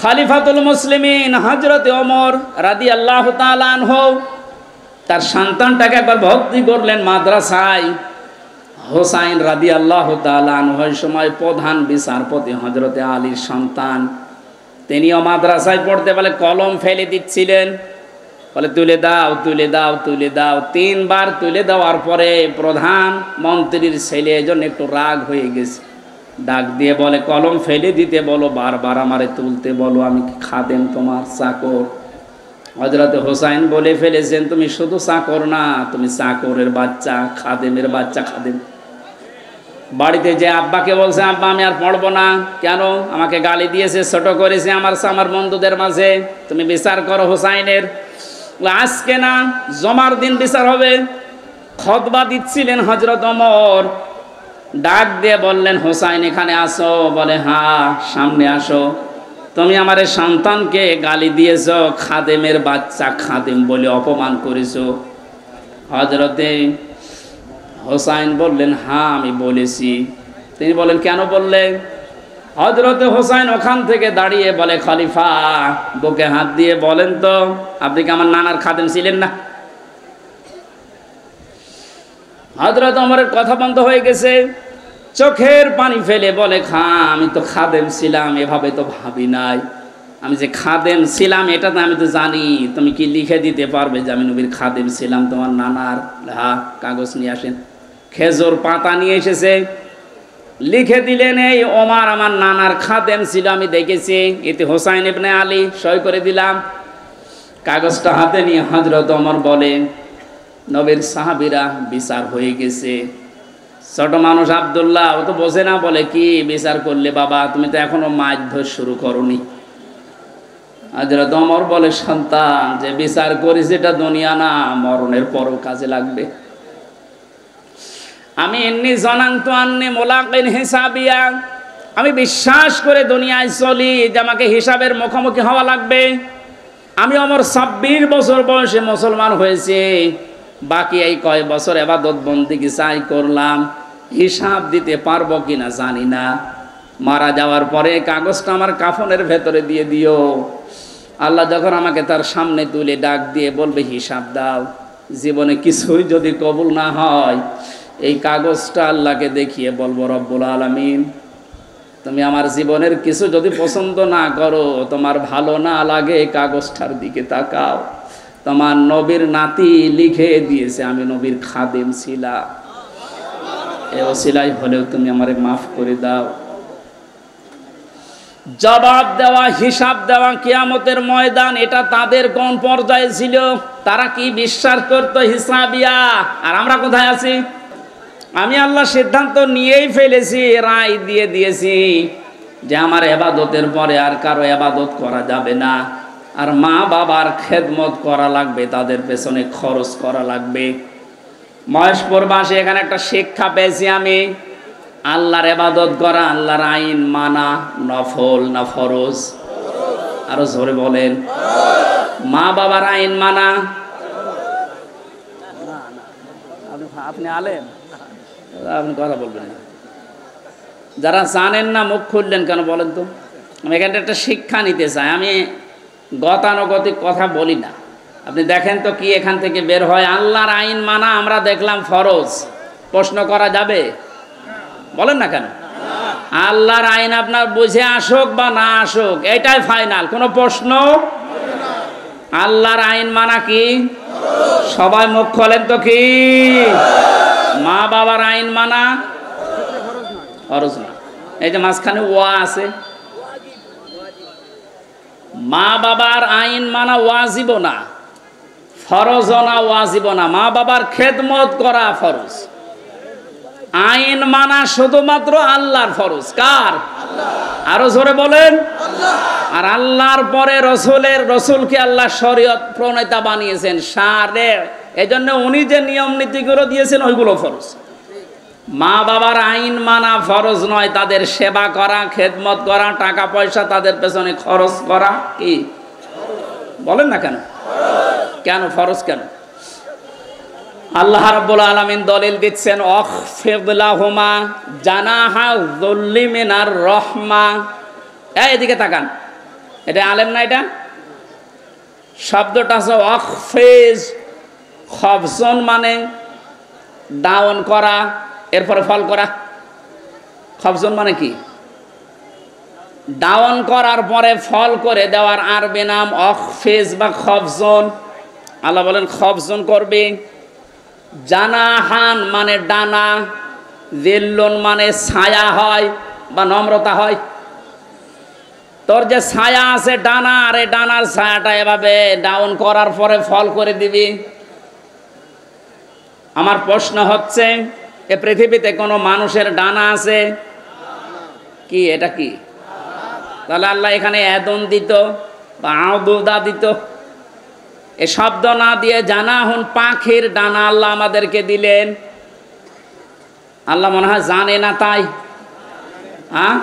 খলিফাতুল মুসলিমিন হযরত ওমর রাদিয়াল্লাহু তাআলা আনহু তার সন্তানটাকে একবার ভর্তি করলেন মাদ্রাসায়। হোসাইন রাদিয়াল্লাহু তাআলা আনহু ওই সময় প্রধান বিচারপতি হযরতে আলীর সন্তান, তিনিও মাদ্রাসায় পড়তে বলে কলম ফেলে দিচ্ছিলেন, বলে তুলে দাও তুলে দাও তুলে দাও। তিনবার তুলে দেওয়ার পরে প্রধান মন্ত্রীর ছেলে এজন্য একটু রাগ হয়ে গেছে, ডাক দিয়ে বলে কলম ফেলে দিতে বলো, বারবার আমারে তুলতে বলো, আমি কি খাদেম তোমার চাকর? হযরত হোসাইন বলে ফেলেছেন তুমি শুধু চাকর না, তুমি চাকরের বাচ্চা, খাদেমের বাচ্চা। খাদেম বাড়িতে যে আব্বাকে বলছে আব্বা আমি আর পড়বো না, কেন? আমাকে গালি দিয়েছে, ছোট করেছে আমার বন্ধুদের মাঝে, তুমি বিচার করো হোসাইনের। আজকে না, জমার দিন বিচার হবে। খুতবা দিচ্ছিলেন হযরত ওমর, ডাক দিয়ে বললেন হোসাইন এখানে আসো, বলে হ্যাঁ সামনে আসো। তুমি আমার সন্তানকে গালি দিয়েছ, খাদেমের বাচ্চা, খাদেম বলে অপমান করেছো। হযরতে হোসাইন বললেন হ্যাঁ আমি বলেছি। তিনি বলেন কেন বললেন? হযরতে হোসাইন ওখান থেকে দাঁড়িয়ে বলে খলিফা বুকে হাত দিয়ে বলেন তো আপনি কি আমার নানার খাদেম ছিলেন না? হযরত ওমরের কথা বন্ধ হয়ে গেছে, চোখের পানি ফেলে বলে আমি তো খাদেম ছিলাম, এভাবে তো ভাবি নাই। আমি যে খাদেম ছিলাম এটা তো আমি তো জানি, তুমি কি লিখে দিতে পারবে যে আমি নবীর খাদেম ছিলাম তোমার নানার? হ্যাঁ, কাগজ নিয়ে আসেন। খেজুর পাতা নিয়ে এসেছে, লিখে দিলেন এই ওমর আমার নানার খাদেম ছিল, আমি দেখেছি, এতে হোসাইন ইবনে আলী, সই করে দিলাম। কাগজটা হাতে নিয়ে হযরত ওমর বলেন নবীর সাহাবীরা বিচার হয়ে গেছে। ছোট মানুষ আব্দুল্লাহ ও তো বোঝে না, বলে কি বিচার করলে বাবা, তুমি তো এখনো মারধর শুরু করনি। হযরত ওমর বলে সন্তান যে বিচার করিস এটা দুনিয়া না, মরণের পরও কাজে লাগবে। আমি এমনি জানান্তু আন্নি মুলাকিন হিসাবিয়া, আমি বিশ্বাস করে দুনিয়ায় চলি যে আমাকে হিসাবের মুখোমুখি হওয়া লাগবে। আমি ওমর 26 বছর বয়সে মুসলমান হয়েছে, বাকি এই কয় বছর ইবাদত বন্দেগি চাই করলাম, হিসাব দিতে পারবো কিনা জানি না। মারা যাওয়ার পরে কাগজটা আমার কাফনের ভেতরে দিয়ে দিও। আল্লাহ যখন আমাকে তার সামনে তুলে ডাক দিয়ে বলবে হিসাব দাও, জীবনে কিছুই যদি কবুল না হয় এই কাগজটা আল্লাহকে দেখিয়ে বলবো রব্বুল আলামিন তুমি আমার জীবনের কিছু যদি পছন্দ না করো, তোমার ভালো না লাগে, কাগজটার দিকে তাকাও, তোমার নবীর নাতি লিখে দিয়েছে আমি নবীর খাদেম ছিলাম, এ ওসিলাই হলেও তুমি আমারে মাফ করে দাও। জবাব দেওয়া, হিসাব দেওয়া কিয়ামতের ময়দান, এটা তাদের কোন পর্যায়ে ছিল? তারা কি বিশ্বাস করতো হিসাবিয়া? আর আমরা কোথায় আছি? আমি আল্লাহ সিদ্ধান্ত নিয়েই ফেলেছি, রায় দিয়ে দিয়েছি যে আমার ইবাদতের পরে আর কারো ইবাদত করা যাবে না, আর মা বাবার খেদমত করা লাগবে, তাদের পেছনে খরচ করা লাগবে। মহেশপুর বাসী এখানে একটা শিক্ষা পেয়েছি আমি, আল্লাহর ইবাদত করা, আল্লাহর আইন মানা নফল না ফরজ? আরো জোরে বলেন। মা বাবার আইন মানা, আপনি আলেম, আপনি কথা বলবেন না। যারা জানেন না মুখ খুললেন কেন বলেন তো? আমি এখানে একটা শিক্ষা নিতে চাই, আমি গতানুগতিক কথা বলি না। আপনি দেখেন তো কি এখান থেকে বের হয়। আল্লাহর আইন মানা আমরা দেখলাম ফরজ, প্রশ্ন করা যাবে? বলেন না কেন? আল্লাহর আইন আপনার বুঝে আসুক বা না আসুক এটাই ফাইনাল, কোনো প্রশ্ন। আল্লাহর আইন মানা কি? সবাই মুখ খোলেন তো কি? মা বাবার আইন মানা ফরজ না। এই যে মাঝখানে ওয়া আছে, মা বাবার আইন মানা ওয়াজিব না, ফরজ না, ওয়াজিব না। মা বাবার খেদমত করা ফরজ, আইন মানা শুধুমাত্র আল্লাহর ফরজ। কার? আরো জোরে বলেন। আর আল্লাহর পরে রসুলকে আল্লাহ শরীয়ত প্রণেতা বানিয়েছেন, শারে, এজন্য উনি যে নিয়ম নীতিগুলো দিয়েছেন ওইগুলো ফরজ। মা বাবার আইন মানা ফরজ নয়, তাদের সেবা করা, খেদমত করা, টাকা পয়সা তাদের পেছনে খরচ করা কি? বলেন না কেন? কেন ফরজ কেন? আল্লাহ রাব্বুল আলামিন দলিল দিচ্ছেন আখফিদ লাহুমা জানাহা যুল্লি মিনার রাহমা। এদিকে তাকান, এটা আলেম না? এটা শব্দটা আছে ওয়াকফেজ, খবজন মানে ডাউন করা, এরপরে ফল করা। খবজন মানে কি? ডাউন করার পরে ফল করে দেওয়ার আরবি নাম ওয়াকফেজ বা খবজন। আল্লাহ বলেন খবজন করবে। জানাহান মানে ডানা, জিল্লুন মানে ছায়া হয় বা নম্রতা হয়। তোর যে ছায়া আছে ডানা, আর এই ডানার ছায়াটা এভাবে ডাউন করার পরে ফল করে দিবি। আমার প্রশ্ন হচ্ছে, এ পৃথিবীতে কোনো মানুষের ডানা আছে কি? এটা কি? তাহলে আল্লাহ এখানে এদন দিত বা আউদা দিত, এ শব্দ না দিয়ে জানাহুন পাখির ডানা আল্লাহ আমাদেরকে দিলেন। আল্লাহ মনে হয় জানে না তাই? হ্যাঁ,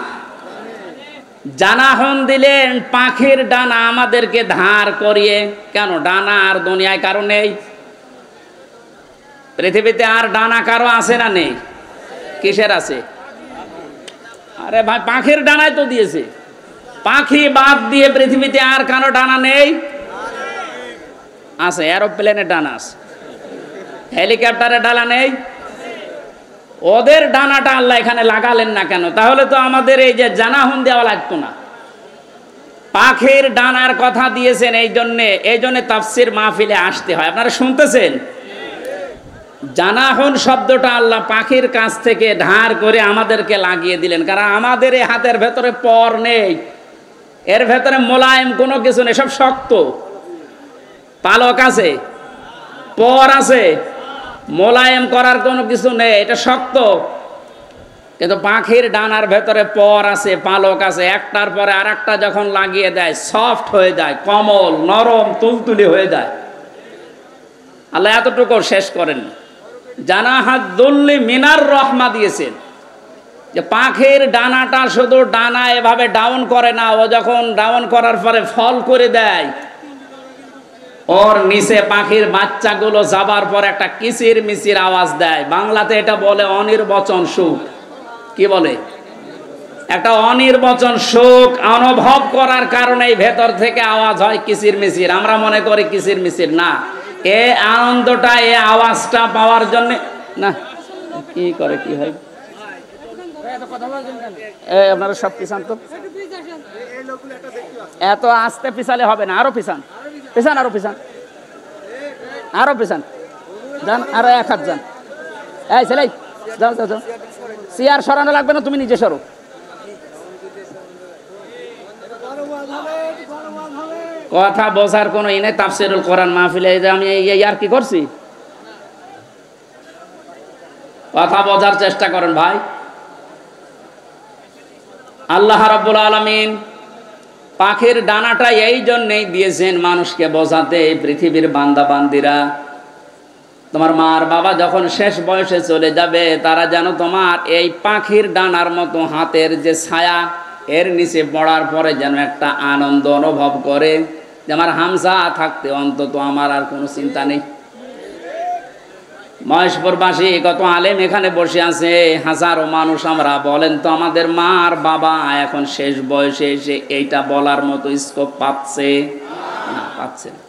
জানাহুন দিলেন পাখির ডানা আমাদেরকে ধার করিয়ে। কেন? ডানা আর দুনিয়ায় কারো নেই? পৃথিবীতে আর ডানা কারো আছে না নেই? কিসের আছে? আরে ভাই, পাখির ডানায় তো দিয়েছে। পাখি বাদ দিয়ে পৃথিবীতে আর কারো ডানা নেই? আছে, এরোপ্লেনের ডানা আছে, হেলিকপ্টারের ডানা নেই? ওদের ডানাটা আল্লাহ এখানে লাগালেন না কেন? তাহলে তো আমাদের এই যে জানাহুন দেওয়া লাগতো না। পাখির ডানার কথা দিয়েছেন এই জন্যে তাফসির মাহফিলে আসতে হয়। আপনারা শুনতেছেন? জানাহুন শব্দটা আল্লাহ পাখির কাছ থেকে ধার করে আমাদেরকে লাগিয়ে দিলেন, কারণ আমাদের এই হাতের ভেতরে পর নেই, এর ভেতরে মোলায়েম কোনো কিছু নেই, সব শক্ত। পালক আছে, পর আছে, মোলায়েম করার কোনো কিছু নেই, এটা শক্ত। কিন্তু পাখির ডানার ভেতরে পর আছে, পালক আছে, একটার পরে আর একটা যখন লাগিয়ে দেয় সফট হয়ে যায়, কোমল নরম তুলতুলি হয়ে যায়। আল্লাহ এতটুকু শেষ করেন, জানাহাদুল্লি মিনার রহমা দিয়েছেন, যে পাখির ডানাটা শুধু ডানা এভাবে ডাউন করে না, ও যখন ডাউন করার পরে ফল করে দেয়, ওর নিচে পাখির বাচ্চাগুলো যাবার পর একটা কিচির মিচির আওয়াজ দেয়। বাংলাতে এটা বলে অনির্বচন সুখ। কি বলে? একটা অনির্বচন সুখ অনুভব করার কারণে ভেতর থেকে আওয়াজ হয় কিচির মিচির। আমরা মনে করি কিচির মিচির না, এ আনন্দটা, এ আওয়াজটা পাওয়ার জন্য না। কি করে, কি হয়? আপনারা সব পিছান তো, এত আস্তে পিছালে হবে না, আরো পিছান, পিছান, আরো পিছান, আরো পিছান, যান, আরো এক হাত যান। এই ছেলে, যাও যাও যাও, চেয়ার সরানো লাগবে না, তুমি নিজে সরো। কথা বোঝার কোনো ই নেই। তাফসিরুল কোরআন মাহফিলে আমি আর কি করছি? কথা বোঝার চেষ্টা করেন ভাই। আল্লাহ রাব্বুল আলামিন পাখির ডানাটা এই জন্যই দিয়েছেন মানুষকে বোঝাতে, পৃথিবীর বান্দা বান্দিরা, তোমার মার বাবা যখন শেষ বয়সে চলে যাবে, তারা যেন তোমার এই পাখির ডানার মতো হাতের যে ছায়া, এর নিচে পড়ার পরে যেন একটা আনন্দ অনুভব করে, যে আমার হামজা থাকতে অন্তত আমার আর কোনো চিন্তা নেই। মহেশপুরবাসী কত আলেম এখানে বসে আছে, হাজারো মানুষ আমরা, বলেন তো আমাদের মা আর বাবা এখন শেষ বয়সে এসে এইটা বলার মতো স্কোপ পাচ্ছে না? পাচ্ছে না।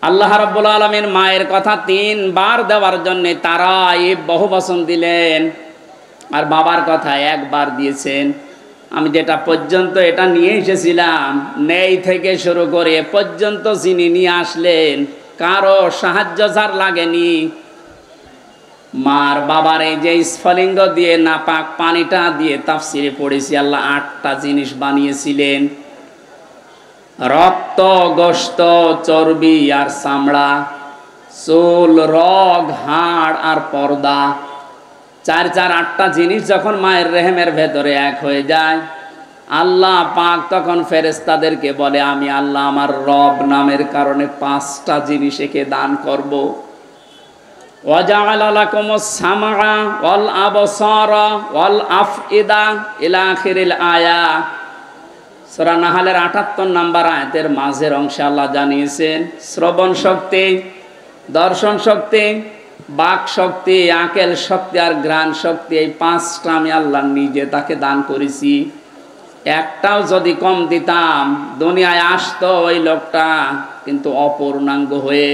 আল্লাহ রাব্বুল আলামিন মায়ের কথা 3 বার দেওয়ার জন্য তারা এই বহুবচন দিলেন, আর বাবার কথা 1 বার দিয়েছেন। আমি যেটা পর্যন্ত এটা নিয়ে এসেছিলাম, নেই থেকে শুরু করে পর্যন্ত যিনি নিয়ে আসলেন, কারো সাহায্য যার লাগেনি। মার বাবার এই যে স্ফলিঙ্গ দিয়ে নাপাক পানিটা দিয়ে তাফসিরে পড়েছি, আল্লাহ 8টা জিনিস বানিয়েছিলেন: রক্ত, গোশত, চর্বি আর চামড়া, চুল, রগ, হাড় আর পর্দা। 8টা জিনিস যখন মায়ের রেহেমের ভেতরে এক হয়ে যায়, আল্লাহ পাক তখন ফেরেশতাদেরকে বলে, আমি আল্লাহ আমার রব নামের কারণে 5টা জিনিস একে দান করব। ওয়াজআলা লাকুমুস সামআ ওয়াল আবসারা ওয়াল আফইদা ইলা আখিরিল আয়া। সূরা নাহলের 78 নম্বর আয়াতের মাঝের অংশে আল্লাহ জানিয়েছেন, শ্রবণ শক্তি, দর্শন শক্তি, বাক শক্তি, আকেল শক্তি আর ঘ্রাণ শক্তি, এই 5টা আমি আল্লাহ নিজে তাকে দান করেছি। একটাও যদি কম দিতাম দুনিয়ায় আসতো ওই লোকটা কিন্তু অপূর্ণাঙ্গ হয়ে।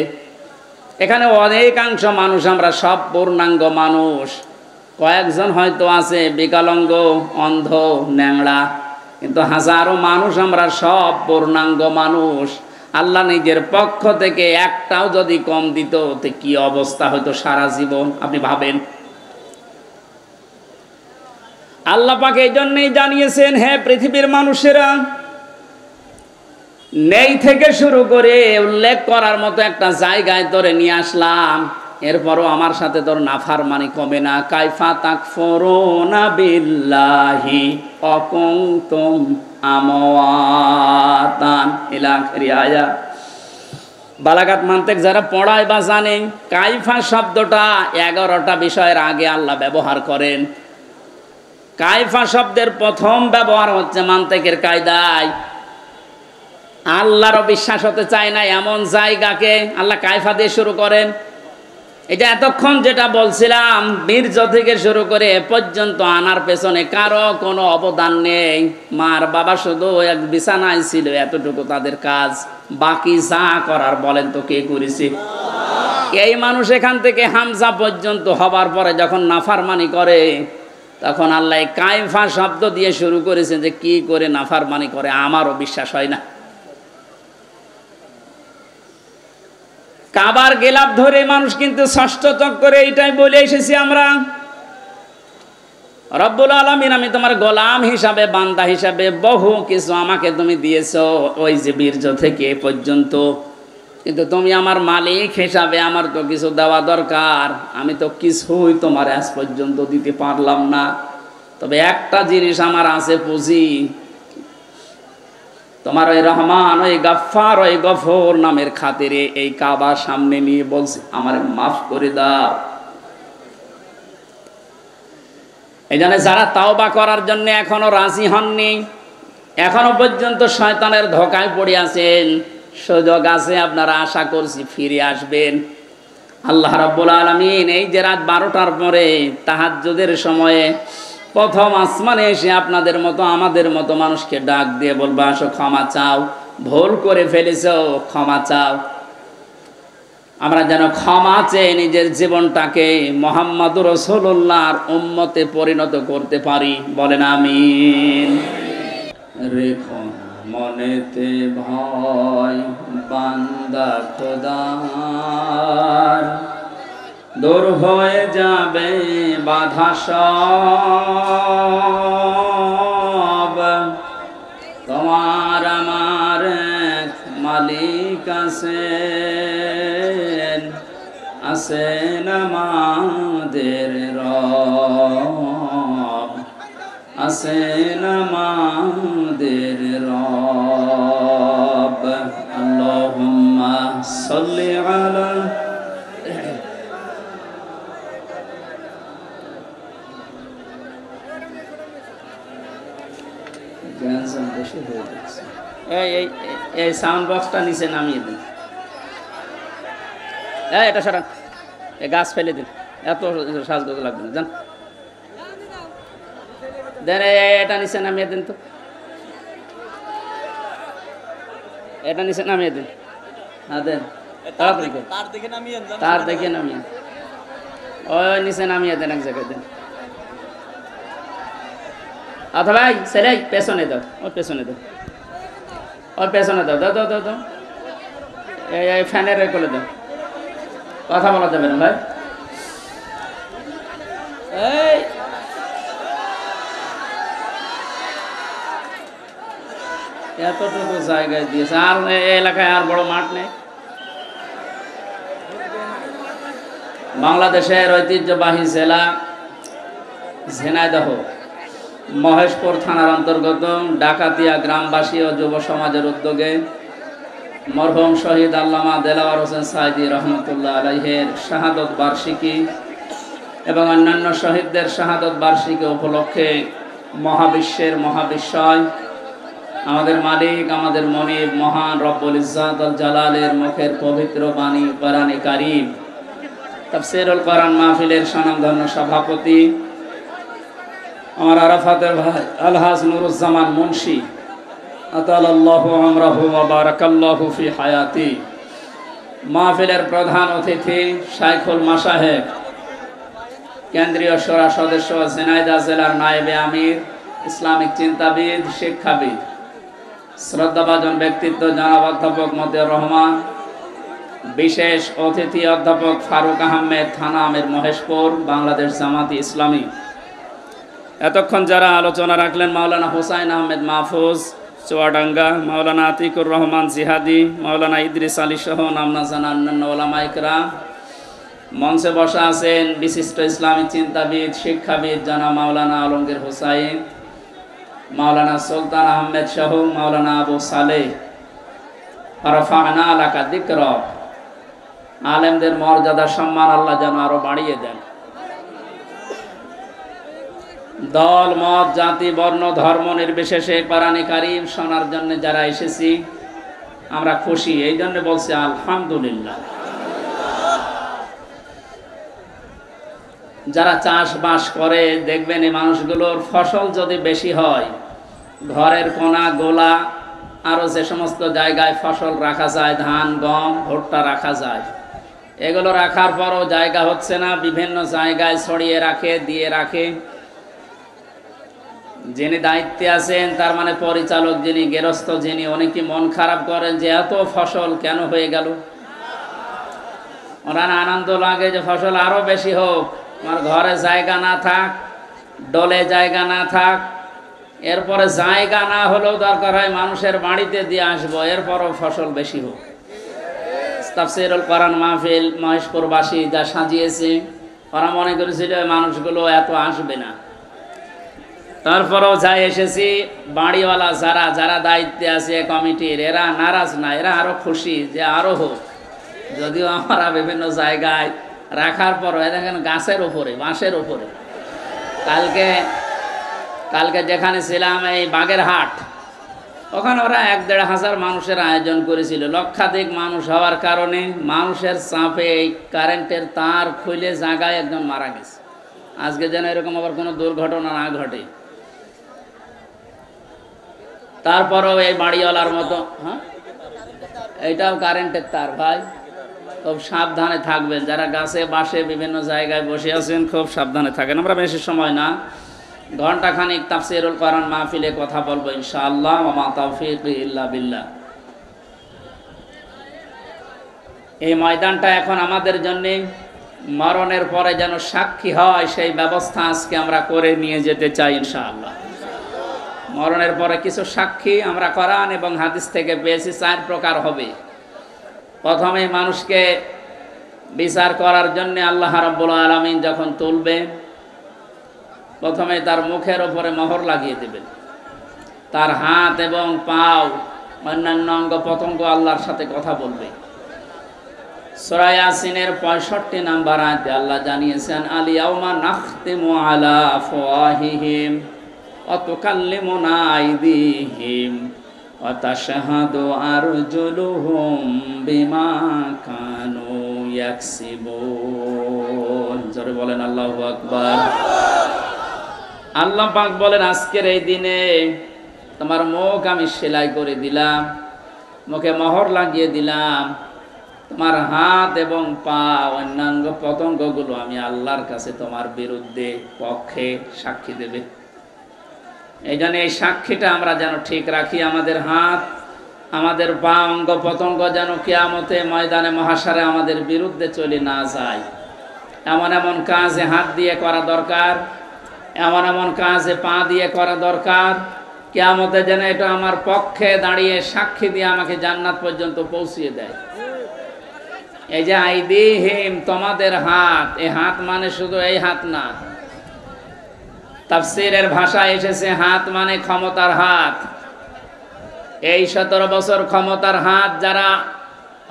এখানে অনেকাংশ মানুষ আমরা সব পূর্ণাঙ্গ মানুষ, কয়েকজন হয়তো আছে বিকলাঙ্গ, অন্ধ, ন্যাংড়া, কিন্তু হাজারো মানুষ আমরা সব পূর্ণাঙ্গ মানুষ। আল্লাহ নিজের পক্ষ থেকে একটাও যদি কম দিত তো কি অবস্থা হয়তো সারা জীবন, আপনি ভাবেন। আল্লাহ পাক এই জন্যই জানিয়েছেন, হে পৃথিবীর মানুষেরা, নেই থেকে শুরু করে উল্লেখ করার মতো একটা জায়গায় তোরে নিয়ে আসলাম, এরপরও আমার সাথে তোর নাফরমানি কমে না। কাইফা তাকফুরুনা বিল্লাহি ওয়া কুনতুম আমওয়াতান ইলা আখিরি আয়াত। বালাগাত মান্তিক যারা পড়ায় বা জানে, কাইফা শব্দটা 11টা বিষয়ের আগে আল্লাহ ব্যবহার করেন। কাইফা শব্দের প্রথম ব্যবহার হচ্ছে মান্তিকের কায়দায়। আল্লাহরও বিশ্বাস হতে চায় না এমন জায়গাকে আল্লাহ কাইফা দিয়ে শুরু করেন। এটা এতক্ষণ যেটা বলছিলাম, বীর্য থেকে শুরু করে এ পর্যন্ত আনার পেছনে কারো কোনো অবদান নেই। মার বাবা শুধু এক বিছানায় ছিল, এতটুকু তাদের কাজ। বাকি যা করার বলেন তো কে করেছে? এই মানুষ এখান থেকে হামজা পর্যন্ত হবার পরে যখন নাফরমানি করে, তখন আল্লাহ কাইফা শব্দ দিয়ে শুরু করেছে যে কি করে নাফরমানি করে আমারও বিশ্বাস হয় না। কাবার গেলাপ ধরে মানুষ কিন্তু ষষ্ঠ চক্করে এইটাই বলে এসেছি আমরা, রব্বুল আলামিন আমি তোমার গোলাম হিসাবে, বান্দা হিসাবে বহু কিছু আমাকে তুমি দিয়েছো, ওই যে বীর্য থেকে এ পর্যন্ত, কিন্তু তুমি আমার মালিক হিসাবে আমার তো কিছু দেওয়া দরকার। আমি তো কিছুই তোমার আজ পর্যন্ত দিতে পারলাম না। তবে একটা জিনিস আমার আছে, পুঁজি। তোমার ওই রহমান, ওই গাফফার, ওই গফর নামের খাতিরে এই কাবার সামনে নিয়ে বলছি আমার মাফ করে দাও। এই জন্য যারা তাওবা করার জন্য এখনো রাজি হননি, এখনো পর্যন্ত শয়তানের ধোঁকায় পড়ে আছেন, সুযোগ আছে, আপনারা আশা করছি ফিরে আসবেন। আল্লাহ রাব্বুল আলামিন এই যে রাত 12টার পরে তাহাজ্জুদের সময়ে প্রথম আসমানে এসে আপনাদের মতো আমাদের মতো মানুষকে ডাক দিয়ে বলবা, আসো ক্ষমা চাও, ভুল করে ফেলেছো, ক্ষমা চাও। আমরা যেন ক্ষমা চেয়ে নিজের জীবনটাকে মুহাম্মদুর রাসূলুল্লাহর উম্মতে পরিণত করতে পারি, বলেন আমিন। রেখো মনেতে ভয় বান্দা খোদার, দূর হয়ে যাবে বাধা সব। তোমার আমার এক মালিক আছেন, আছেন আমাদের রব, আছেন আমাদের রব। আল্লাহুম্মা সাল্লি আলা এই সাউন্ড বক্সটা নিচে নামিয়ে দিন। এটা সরান, এই গাছ ফেলে দিন, এত সাজগোজ লাগবে না, জান দেন। এটা নিচে নামিয়ে দিন তো, এটা নিচে নামিয়ে দিন। হ্যাঁ দেন, তার দেখে নামিয়ে, ওই নিচে নামিয়ে দেন, এক জায়গায় দেন। অথবা ছেলে পেছনে দাও, ওর পেছনে দাও, ওর পেছনে দাও, দাও দাও দাও দাও, এই ফ্যানের ওই করে দাও। কথা বলা যাবে না ভাই। এই এতটুকু জায়গায় দিয়েছে, আর এলাকায় আর বড় মাঠ নেই। বাংলাদেশের ঐতিহ্যবাহী জেলা ঝিনাইদহ মহেশপুর থানার অন্তর্গত ডাকাতিয়া গ্রামবাসী ও যুব সমাজের উদ্যোগে মরহুম শহীদ আল্লামা দেলাওয়ার হোসেন সাঈদী রহমতুল্লাহ আলাইহের শাহাদত বার্ষিকী এবং অন্যান্য শহীদদের শাহাদত বার্ষিকী উপলক্ষে মহাবিশ্বের মহাবিশ্বয় আমাদের মালিক, আমাদের মনিব, মহান রব্বুল ইজ্জত আল জালালের মুখের পবিত্র বাণী কোরআনে কারীম তাফসীরুল কোরআন মাহফিলের স্বনামধন্য সভাপতি আমার আরাফাতের ভাই আলহাজ নুরুজ্জামান মুন্সি আতালাল্লাহু আমরাহু ওয়া বারাকাল্লাহু ফি হায়াতি, মাহফিলের প্রধান অতিথি শাইখুল মাশায়েখ, কেন্দ্রীয় শোরা সদস্য, ঝিনাইদহ জেলার নায়েবে আমির, ইসলামিক চিন্তাবিদ, শিক্ষাবিদ, শ্রদ্ধাভাজন ব্যক্তিত্ব জনাব অধ্যাপক মতিউর রহমান, বিশেষ অতিথি অধ্যাপক ফারুক আহমেদ, থানা আমির মহেশপুর, বাংলাদেশ জামাতি ইসলামী। এতক্ষণ যারা আলোচনা রাখলেন মাওলানা হুসাইন আহমেদ মাহফুজ চুয়াডাঙ্গা, মাওলানা আতিকুর রহমান জিহাদি, মাওলানা ইদ্রিস আলী সহ নামনা জানা অন্যান্য ওলামা ইকরাম। মঞ্চে বসা আছেন বিশিষ্ট ইসলামী চিন্তাবিদ, শিক্ষাবিদ জনাব মাওলানা আলমগীর হুসাইন, মাওলানা সুলতান আহমেদ সহ মাওলানা আবু সালেহ। রাফা'না লাকা যিকরাক, আলেমদের মর্যাদা সম্মান আল্লাহ যেন আরো বাড়িয়ে দেন। দল মত জাতি বর্ণ ধর্ম নির্বিশেষে কোরআনে কারীম শোনার জন্য যারা এসেছি আমরা খুশি, এই জন্য বলছি আলহামদুলিল্লাহ। যারা চাষবাস করে দেখবেন এই মানুষগুলোর ফসল যদি বেশি হয়, ঘরের কোনা গোলা আরো যে সমস্ত জায়গায় ফসল রাখা যায়, ধান গম ভুট্টা রাখা যায়, এগুলো রাখার পরও জায়গা হচ্ছে না, বিভিন্ন জায়গায় ছড়িয়ে রাখে, দিয়ে রাখে। যিনি দায়িত্বে আছেন, তার মানে পরিচালক যিনি, গেরস্থ যিনি, অনেকে মন খারাপ করেন যে এত ফসল কেন হয়ে গেল। ওনার আনন্দ লাগে যে ফসল আরো বেশি হোক, আমার ঘরে জায়গা না থাক, ডলে জায়গা না থাক, এরপরে জায়গা না হলেও দরকার হয় মানুষের বাড়িতে দিয়ে আসবো, এরপরও ফসল বেশি হোক। তাফসীরুল কোরআন মাহফিল মহেশপুরবাসী যা সাজিয়েছে, ওরা মনে করেছিল মানুষগুলো এত আসবে না, তারপরেও যাই এসেছি। বাড়িওয়ালা যারা যারা দায়িত্বে আছে কমিটির, এরা নারাজ না, এরা আরো খুশি যে আরো হোক। যদিও আমরা বিভিন্ন জায়গায় রাখার পরও দেখেন গাছের উপরে, বাঁশের উপরে। কালকে যেখানে ছিলাম এই বাগেরহাট, ওখানে ওরা 1-1.5 হাজার মানুষের আয়োজন করেছিল। লক্ষাধিক মানুষ হওয়ার কারণে মানুষের চাপে এই কারেন্টের তার খুলে জায়গায় একজন মারা গেছে। আজকে যেন এরকম আবার কোনো দুর্ঘটনা না ঘটে। তারপরেও এই বাড়িওয়ালার মতো, হ্যাঁ এইটাও কারেন্টের তার ভাই, খুব সাবধানে থাকবেন। যারা গাছে বাসে বিভিন্ন জায়গায় বসে আছেন খুব সাবধানে থাকেন। আমরা বেশি সময় না, ঘন্টাখানিক তাফসীরুল কোরআন মাহফিলে কথা বলবো ইনশাআল্লাহ। ওয়া মা তাওফীকি ইল্লা বিল্লাহ। এই ময়দানটা এখন আমাদের জন্য মরণের পরে যেন সাক্ষী হয়, সেই ব্যবস্থা আজকে আমরা করে নিয়ে যেতে চাই ইনশাআল্লাহ। মরণের পরে কিছু সাক্ষী আমরা কোরআন এবং হাদিস থেকে পেয়েছি, 4 প্রকার হবে। প্রথমে মানুষকে বিচার করার জন্য আল্লাহ রাব্বুল আলামিন যখন তুলবেন, প্রথমে তার মুখের উপরে মোহর লাগিয়ে দেবেন। তার হাত এবং পাও অন্যান্য অঙ্গ প্রত্যঙ্গ আল্লাহর সাথে কথা বলবে। সূরা ইয়াসিনের 65 নম্বর আয়াতে আল্লাহ জানিয়েছেন, আল ইয়াউমা নাখতিমু আলা আফওয়াহিহিম ওয়া তুকাল্লিমুনা আইদিহিম ওয়া তাশহাদু আরজুলুহুম বিমা কানু ইয়াকসিবুন। জোরে বলেন আল্লাহু আকবার। আল্লাহ পাক বলেন, আজকের এই দিনে তোমার মুখ আমি সেলাই করে দিলাম, মুখে মোহর লাগিয়ে দিলাম, তোমার হাত এবং পা অন্যাঙ্গ পতঙ্গগুলো আমি আল্লাহর কাছে তোমার বিরুদ্ধে পক্ষে সাক্ষী দেবে। এই জন্য এই সাক্ষীটা আমরা যেন ঠিক রাখি। আমাদের হাত, আমাদের পা, অঙ্গ পতঙ্গ যেন কিয়ামতে ময়দানে মহাশারে আমাদের বিরুদ্ধে চলে না যায়। এমন এমন কাজে হাত দিয়ে করা দরকার, এমন এমন কাজে পা দিয়ে করা দরকার, কিয়ামতে যেন এটা আমার পক্ষে দাঁড়িয়ে সাক্ষী দিয়ে আমাকে জান্নাত পর্যন্ত পৌঁছিয়ে দেয়। এই যে আইদিহিম, তোমাদের হাত, এই হাত মানে শুধু এই হাত না, তাফসীরের ভাষায় এসেছে হাত মানে ক্ষমতার হাত। এই 17 বছর ক্ষমতার হাত যারা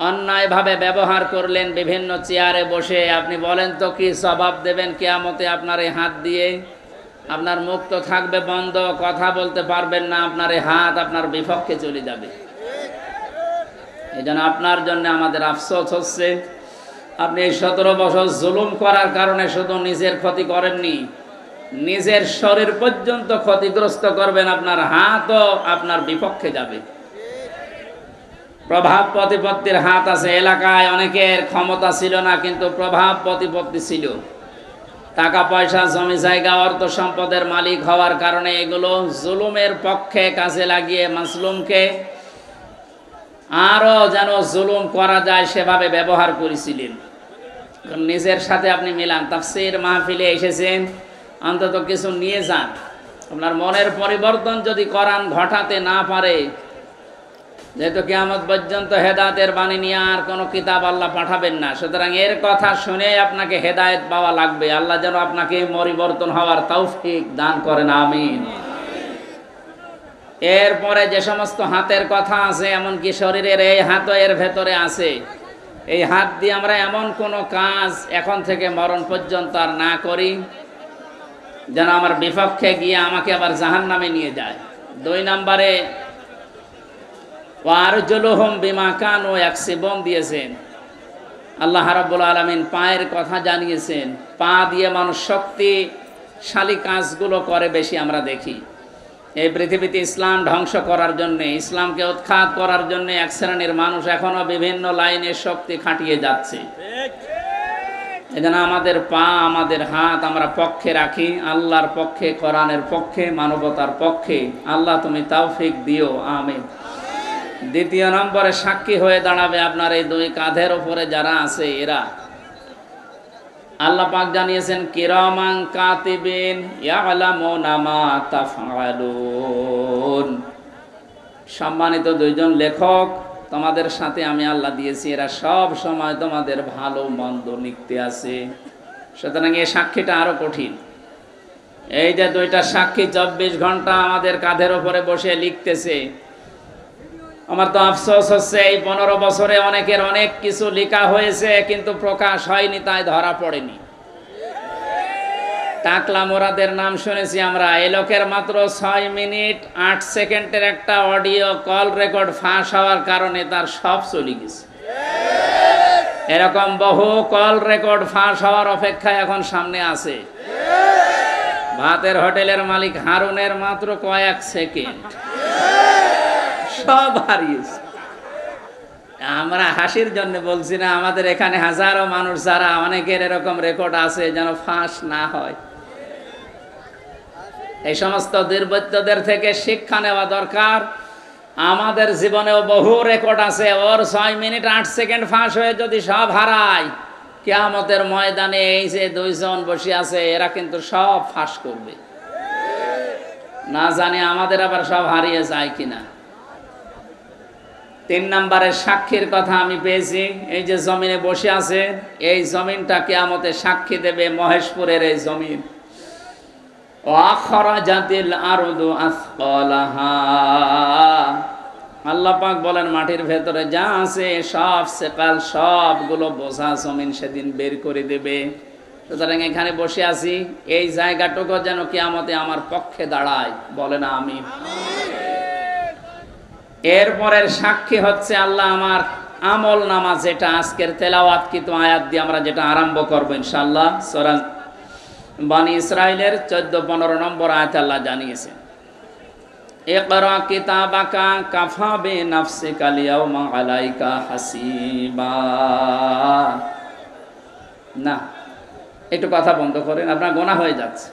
অন্যায়ভাবে ব্যবহার করলেন বিভিন্ন চেয়ারে বসে, আপনি বলেন তো কি জবাব দেবেন কিয়ামতে আপনার এই হাত দিয়ে? আপনার মুখ তো থাকবে বন্ধ, কথা বলতে পারবেন না, আপনার এই হাত আপনার বিপক্ষে চলে যাবে। এই জন্য আপনার জন্য আমাদের আফসোস হচ্ছে, আপনি এই 17 বছর জুলুম করার কারণে শুধু নিজের ক্ষতি করেননি, নিজের শরীর পর্যন্ত ক্ষতিগ্রস্ত করবেন, আপনার হাতও আপনার বিপক্ষে যাবে। প্রভাব প্রতিপত্তির হাত আছে। এলাকায় অনেকের ক্ষমতা ছিল না, কিন্তু প্রভাব প্রতিপত্তি ছিল। টাকা পয়সা, জমি জায়গা, অর্থ সম্পদের মালিক হওয়ার কারণে এগুলো জুলুমের পক্ষে কাজে লাগিয়ে মাজলুমকে আরো যেন জুলুম করা যায় সেভাবে ব্যবহার করেছিলেন। নিজের সাথে আপনি মিলান। তাফসীর মাহফিলে এসেছেন, অন্তত কিছু নিয়ে যান। আপনার মনের পরিবর্তন যদি কোরআন ঘটাতে না পারে, যেহেতু কিয়ামত পর্যন্ত হেদায়েতের বাণী নিয়ে আর কোনো কিতাব আল্লাহ পাঠাবেন না, সুতরাং এর কথা শুনে আপনাকে হেদায়েত পাওয়া লাগবে। আল্লাহ যেন আপনাকে পরিবর্তন হওয়ার তৌফিক দান করেন, আমিন। এরপরে যে সমস্ত হাতের কথা আছে, এমনকি শরীরের এই হাতও এর ভেতরে আছে। এই হাত দিয়ে আমরা এমন কোনো কাজ এখন থেকে মরণ পর্যন্ত আর না করি যেন আমার বিপক্ষে গিয়ে আমাকে আবার জাহান্নামে নিয়ে যায়। 2 নম্বরে ওয়ারজুলুহুম বিমা কানু ইয়াকসিবুন দিয়েছেন। আল্লাহ রাব্বুল আলামিন পায়ের কথা জানিয়েছেন। পা দিয়ে মানুষ শক্তিশালী কাজগুলো করে বেশি আমরা দেখি। এই পৃথিবীতে ইসলাম ধ্বংস করার জন্য, ইসলামকে উৎখাত করার জন্য এক শ্রেণীর মানুষ এখনো বিভিন্ন লাইনে শক্তি খাটিয়ে যাচ্ছে। এজন্য আমাদের পা, আমাদের হাত আমরা পক্ষে রাখি, আল্লাহর পক্ষে, কোরআনের পক্ষে, মানবতার পক্ষে। আল্লাহ তুমি তৌফিক দিও, আমিন। 2 নম্বরে সাক্ষী হয়ে দাঁড়াবে আপনার এই 2 কাঁধের উপরে যারা আছে এরা। আল্লাহ পাক জানিয়েছেন কিরামান কাতিবিন ইয়ালামুনা মা তাফআলুন। সম্মানিত 2 জন লেখক তোমাদের সাথে আমি আল্লাহ দিয়েছি, এরা সব সময় তোমাদের ভালো মন্দ লিখতে আছে। সুতরাং এই সাক্ষীটা আরো কঠিন। এই যে 2টা সাক্ষী 24 ঘন্টা আমাদের কাঁধের উপরে বসে লিখতেছে। আমার তো আফসোস হচ্ছে এই 15 বছরে অনেকের অনেক কিছু লেখা হয়েছে, কিন্তু প্রকাশ হয়নি, তাই ধরা পড়েনি। টাকলা মোরাদের নাম শুনেছি আমরা। এই লোকের মাত্র 6 মিনিট 8 সেকেন্ডের একটা অডিও কল রেকর্ড ফাঁস হওয়ার কারণে তার সব চলে গেছে। এরকম বহু কল রেকর্ড ফাঁস হওয়ার অপেক্ষায় এখন সামনে আছে। ভাতের হোটেলের মালিক হারুনের মাত্র কয়েক সেকেন্ড, সব হারিয়েছে। আমরা হাসির জন্য বলছি না, আমাদের এখানে হাজারো মানুষ যারা অনেকের এরকম রেকর্ড আছে, যেন ফাঁস না হয়। এই সমস্ত দুর্বৃত্তদের থেকে শিক্ষা নেওয়া দরকার। আমাদের জীবনেও বহু রেকর্ড আছে। ওর 6 মিনিট 8 সেকেন্ড ফাঁস হয়ে যদি সব হারায়, কিয়ামতের ময়দানে এই যে 2 জন বসে আছে, এরা কিন্তু সব ফাঁস করবে। না জানি আমাদের আবার সব হারিয়ে যায় কিনা। 3 নম্বরের সাক্ষীর কথা আমি পেয়েছি। এই যে জমিনে বসে আছে, এই জমিনটা কিয়ামতে সাক্ষী দেবে। মহেশপুরের এই জমিন। আখরাজাতিল আরদু আসকালাহা। আল্লাহ পাক বলেন মাটির ভেতরে যা আছে সব সেকাল, সবগুলো বোঝা জমিন সেদিন বের করে দেবে। সুতরাং এখানে বসে আছি, এই জায়গাটুকু যেন কিয়ামতে আমার পক্ষে দাঁড়ায়, বলেন আমিন। এরপরের সাক্ষী হচ্ছে আল্লাহ আমার আমল নামা, যেটা আজকের তেলাওয়াতকৃত আয়াত দিয়ে আমরা যেটা আরম্ভ করবো ইনশাআল্লাহ। সূরা বনী ইসরাইলের 14-15 নম্বর আয়াত আল্লাহ জানিয়েছেন, ইকরা কিতাবাকা কাফা বিনাফসিকা আল-ইয়াওমা আলাইকা হাসিবা। না, একটু কথা বন্ধ করেন, আপনার গোনা হয়ে যাচ্ছে।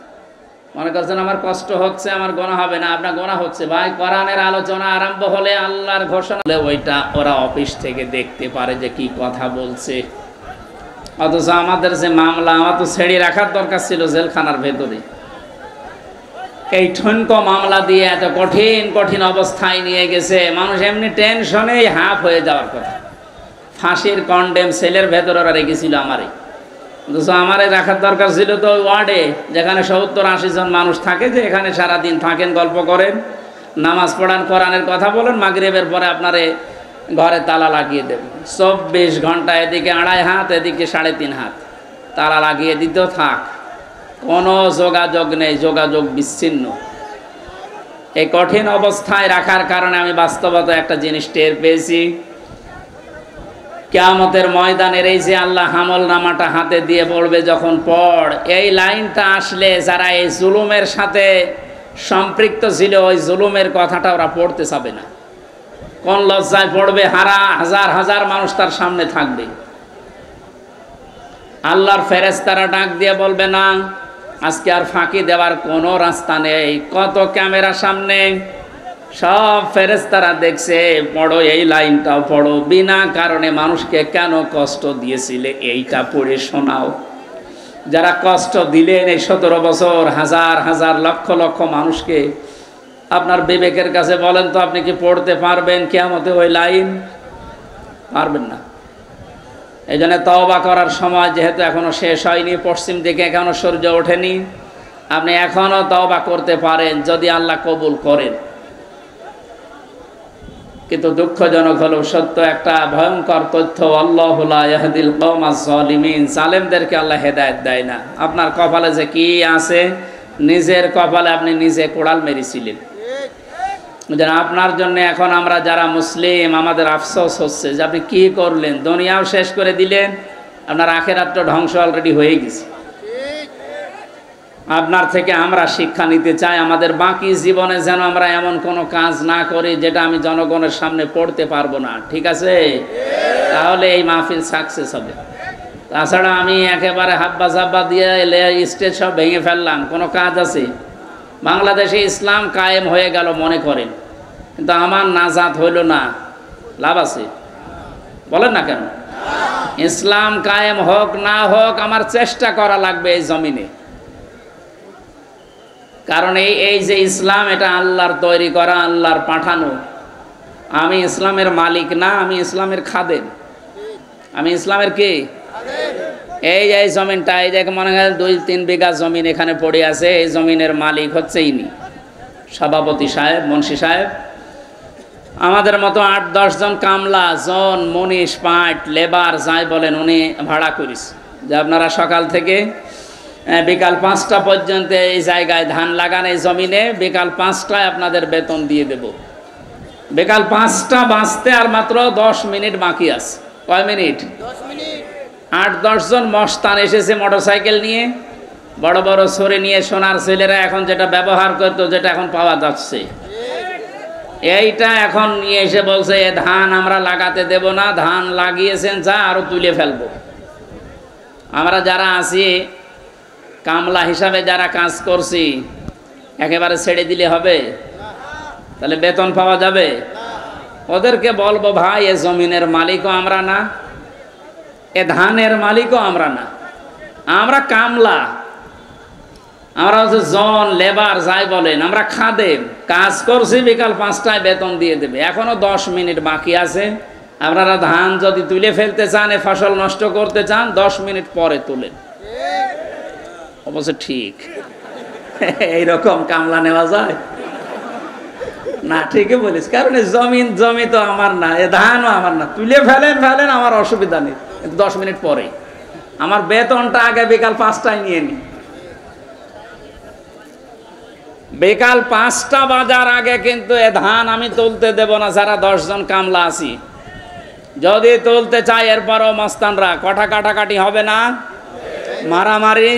মনে করছেন আমার কষ্ট হচ্ছে, আমার গোনা হবে না, আপনার গোনা হচ্ছে। ভাই, কোরআনের আলোচনা আরম্ভ হলে, আল্লাহর ঘোষণা হলে, ওইটা ওরা অফিস থেকে দেখতে পারে যে কি কথা বলছে। অথচ আমাদের যে মামলা, আমার তো ছেড়ে রাখার দরকার ছিল জেলখানার ভেতরে। এই ঠনকো মামলা দিয়ে এত কঠিন কঠিন অবস্থায় নিয়ে গেছে, মানুষ এমনি টেনশনেই হাফ হয়ে যাওয়ার কথা। ফাঁসির কন্ডেম সেলের ভেতরে ওরা রেখেছিল আমারে। আমারে রাখার দরকার ছিল তো ওয়ার্ডে, যেখানে 70-80 জন মানুষ থাকে, যে এখানে সারাদিন থাকেন, গল্প করেন, নামাজ পড়ান, কোরআনের কথা বলেন, মাগরিবের পরে আপনারে ঘরে তালা লাগিয়ে দেবেন। 24 ঘন্টা, এদিকে 2.5 হাত, এদিকে 3.5 হাত তালা লাগিয়ে দিতেও থাক, কোনো যোগাযোগ নেই, যোগাযোগ বিচ্ছিন্ন। এই কঠিন অবস্থায় রাখার কারণে আমি বাস্তবতা একটা জিনিস টের পেয়েছি। কিয়ামতের ময়দানের এই যে আল্লাহ আমলনামাটা হাতে দিয়ে বলবে যখন পড়, এই লাইনটা আসলে যারা এই জুলুমের সাথে সম্পৃক্ত ছিল ওই জুলুমের কথাটা ওরা পড়তে চাবে না। কোন লজ্জায় পড়বে? হাজার হাজার মানুষ তার সামনে থাকবে। আল্লাহর ফেরেশতারা ডাক দিয়ে বলবে না, আজকে আর ফাঁকি দেওয়ার কোনো রাস্তা নেই। কত ক্যামেরা সামনে, সব ফেরেশতারা দেখছে, পড়ো এই লাইনটাও পড়ো, বিনা কারণে মানুষকে কেন কষ্ট দিয়েছিলে এইটা পড়ে শোনাও। যারা কষ্ট দিলেন এই 17 বছর হাজার হাজার লক্ষ লক্ষ মানুষকে, আপনার বিবেকের কাছে বলেন তো আপনি কি পড়তে পারবেন কিয়ামতে ওই লাইন? পারবেন না। এই জন্য তওবা করার সময় যেহেতু এখনো শেষ হয়নি, পশ্চিম দিকে এখনো সূর্য ওঠেনি, আপনি এখনো তওবা করতে পারেন যদি আল্লাহ কবুল করেন। কিন্তু দুঃখজনক হলো সত্য একটা ভয়ঙ্কর তথ্য, আল্লাহু লা ইয়াহদিল কওমাজ জালিমিন, জালেমদেরকে আল্লাহ হেদায়েত দেয় না। আপনার কপালে যে কি আছে, নিজের কপালে আপনি নিজে কোড়াল মেরেছিলেন। যেন আপনার জন্য এখন আমরা যারা মুসলিম আমাদের আফসোস হচ্ছে যে আপনি কি করলেন, দুনিয়াও শেষ করে দিলেন, আপনার আখিরাতটা ধ্বংস অলরেডি হয়ে গেছে। আপনার থেকে আমরা শিক্ষা নিতে চাই, আমাদের বাকি জীবনে যেন আমরা এমন কোনো কাজ না করি যেটা আমি জনগণের সামনে পড়তে পারবো না, ঠিক আছে? তাহলে এই মাহফিল সাকসেস হবে। তাছাড়া আমি একেবারে হাব্বা জাব্বা দিয়ে স্টেজ সব ভেঙে ফেললাম, কোনো কাজ আছে? বাংলাদেশে ইসলাম কায়েম হয়ে গেল মনে করেন, কিন্তু আমার নাজাত হইল না, লাভ আছে? বলেন না কেন? ইসলাম কায়েম হোক না হোক আমার চেষ্টা করা লাগবে এই জমিনে। কারণ এই যে ইসলাম, এটা আল্লাহর তৈরি করা, আল্লাহর পাঠানো। আমি ইসলামের মালিক না, আমি ইসলামের খাদেম। আমি ইসলামের কি? এই জমিনটা, এই যে মনে হয় 2-3 বিঘা জমিন এখানে পড়ে আছে, এই জমিনের মালিক হচ্ছে ইনি, সভাপতি সাহেব, মুন্সি সাহেব। আমাদের মতো 8-10 জন কামলা, জন, মনীষ, পাট, লেবার যাই বলেন, উনি ভাড়া করিস যে আপনারা সকাল থেকে বিকাল 5টা পর্যন্ত এই জায়গায় ধান লাগান, এই জমিনে বিকাল 5টায় আপনাদের বেতন দিয়ে দেব। বিকাল 5টা বাজতে আর মাত্র 10 মিনিট বাকি আছে। কয় মিনিট? 10 মিনিট। 8-10 জন মস্তান এসেছে মোটরসাইকেল নিয়ে, বড় বড় ছড়ি নিয়ে, সোনার ছেলেরা এখন যেটা ব্যবহার করতো, যেটা এখন পাওয়া যাচ্ছে, এইটা এখন নিয়ে এসে বলছে এ ধান আমরা লাগাতে দেব না, ধান লাগিয়েছেন যা আরো তুলে ফেলবো। আমরা যারা আছি কামলা হিসাবে যারা কাজ করছি, একেবারে ছেড়ে দিলে হবে? তাহলে বেতন পাওয়া যাবে? ওদেরকে বলবো ভাই এ জমিনের মালিকও আমরা না, এ ধানের মালিকও আমরা না, আমরা কামলা, আমরা হচ্ছে জন, লেবার যাই বলেন, আমরা খাদেম, কাজ করছি, বিকাল 5টায় বেতন দিয়ে দেবে। এখনো 10 মিনিট বাকি আছে। আপনারা ধান যদি তুলে ফেলতে চান, এ ফসল নষ্ট করতে চান, 10 মিনিট পরে তুলেন। অবশ্য ঠিক এইরকম কামলা নেওয়া যায় না? ঠিকই বলিস, কারণ জমি তো আমার না, এ ধানও আমার না, তুলে ফেলেন, আমার অসুবিধা নেই, কিন্তু 10 মিনিট পরে আমার বেতনটা আগে বিকাল 5টায় নিয়ে নি। বিকাল 5টা বাজার আগে কিন্তু এ ধান আমি তুলতে দেব না, যারা 10 জন কামলা আছি। যদি তুলতে চাই এরপরও মস্তানরা কটা কাটাকাটি হবে না? মারামারি,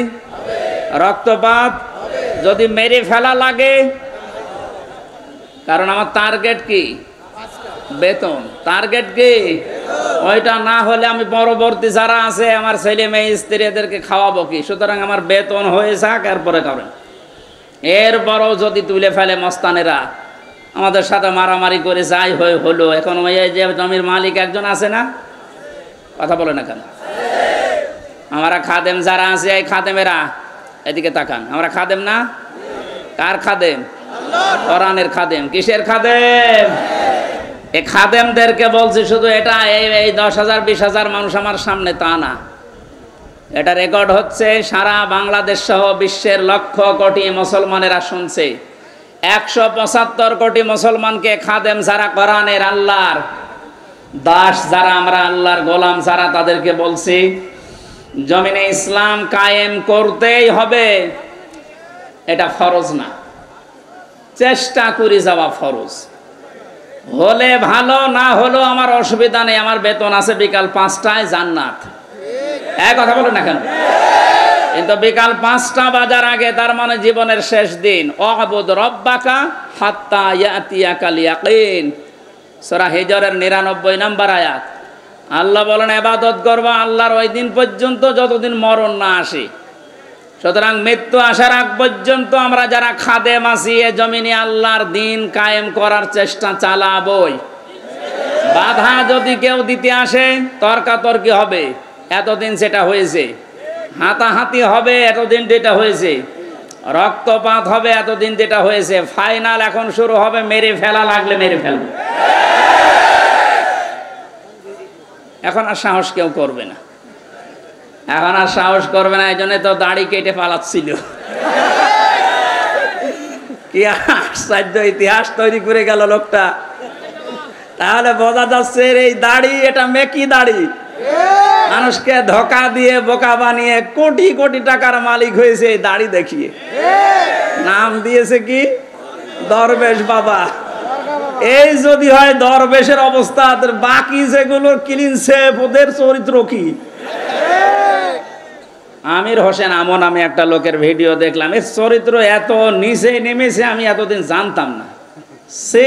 রক্তপাত, যদি মেরে ফেলা লাগে। কারণ আমার টার্গেট কি? বেতন। টার্গেট কি? ওইটা না হলে আমি পরবর্তী যারা আছে আমার ছেলে মেয়ে স্ত্রী এদেরকে খাওয়াবো কি? সুতরাং আমার বেতন হয়ে যাক, এরপরে করেন। এরপরও যদি তুলে ফেলে মস্তানেরা, আমাদের সাথে মারামারি করে যাই হলো। এখন ওই যে জমির মালিক একজন আছে না? কথা বলে না কেন? আমরা খাদেম যারা আছে, এই খাদেমেরা এদিকে তাকান, আমরা খাদেম না? কার খাদেম? কোরআনের খাদেম। কিসের খাদেম? এই খাদেমদেরকে বলছি শুধু এটা এই 10,000 20,000 মানুষ আমার সামনে তা না, এটা রেকর্ড হচ্ছে, সারা বাংলাদেশ সহ বিশ্বের লক্ষ কোটি মুসলমানেরা শুনছে। 175 কোটি মুসলমানকে খাদেম যারা, কোরআনের আল্লাহর দাস যারা, আমরা আল্লাহর গোলাম যারা, তাদেরকে বলছি জমিনে ইসলাম কায়েম করতেই হবে। এটা ফরজ না, চেষ্টা করে যাওয়া ফরজ। হলে ভালো, না হলেও আমার অসুবিধা নেই, আমার বেতন আছে বিকাল 5টায় জান্নাত। এক কথা বলো না কেন? কিন্তু বিকাল 5টা বাজার আগে, তার মানে জীবনের শেষ দিন, অ'বুদ রব্বাকা হাত্তা ইয়াতিয়াকাল ইয়াকিন, সূরা হিজরের 99 নম্বর আয়াত। আল্লাহ বলেন ইবাদত করবা আল্লাহর ওই দিন পর্যন্ত যতদিন মরণ না আসে। সুতরাং মৃত্যু আসার আগ পর্যন্ত আমরা যারা খাদেম আছি এ জমিনে আল্লাহর দিন কায়েম করার চেষ্টা চালাবই। বাধা যদি কেউ দিতে আসে, তর্কাতর্কি হবে, এতদিন সেটা হয়েছে, হাতাহাতি হবে, এতদিন যেটা হয়েছে, রক্তপাত হবে, এতদিন যেটা হয়েছে, ফাইনাল এখন শুরু হবে, মেরে ফেলা লাগলে মেরে ফেলবে। এখন আর সাহস কেউ করবে না, এখন আর সাহস করবে না। এই জন্য তো দাড়ি কেটে পালাচ্ছিল। কি আশ্চর্য ইতিহাস তৈরি করে গেল লোকটা। তাহলে বোঝা যাচ্ছে এই দাড়ি, এটা মেকি দাড়ি, মানুষকে ধোকা দিয়ে বোকা বানিয়ে কোটি কোটি টাকার মালিক হয়েছে এই দাড়ি দেখিয়ে। নাম দিয়েছে কি? দরবেশ বাবা। এই যদি হয় দরবেশের অবস্থা, বাকি যেগুলো ক্লিন সেফ, ওদের চরিত্র কি? আমির হোসেন আমন আমি একটা লোকের ভিডিও দেখলাম, এর চরিত্র এত নিচে নেমেছে আমি এতদিন জানতাম না। সে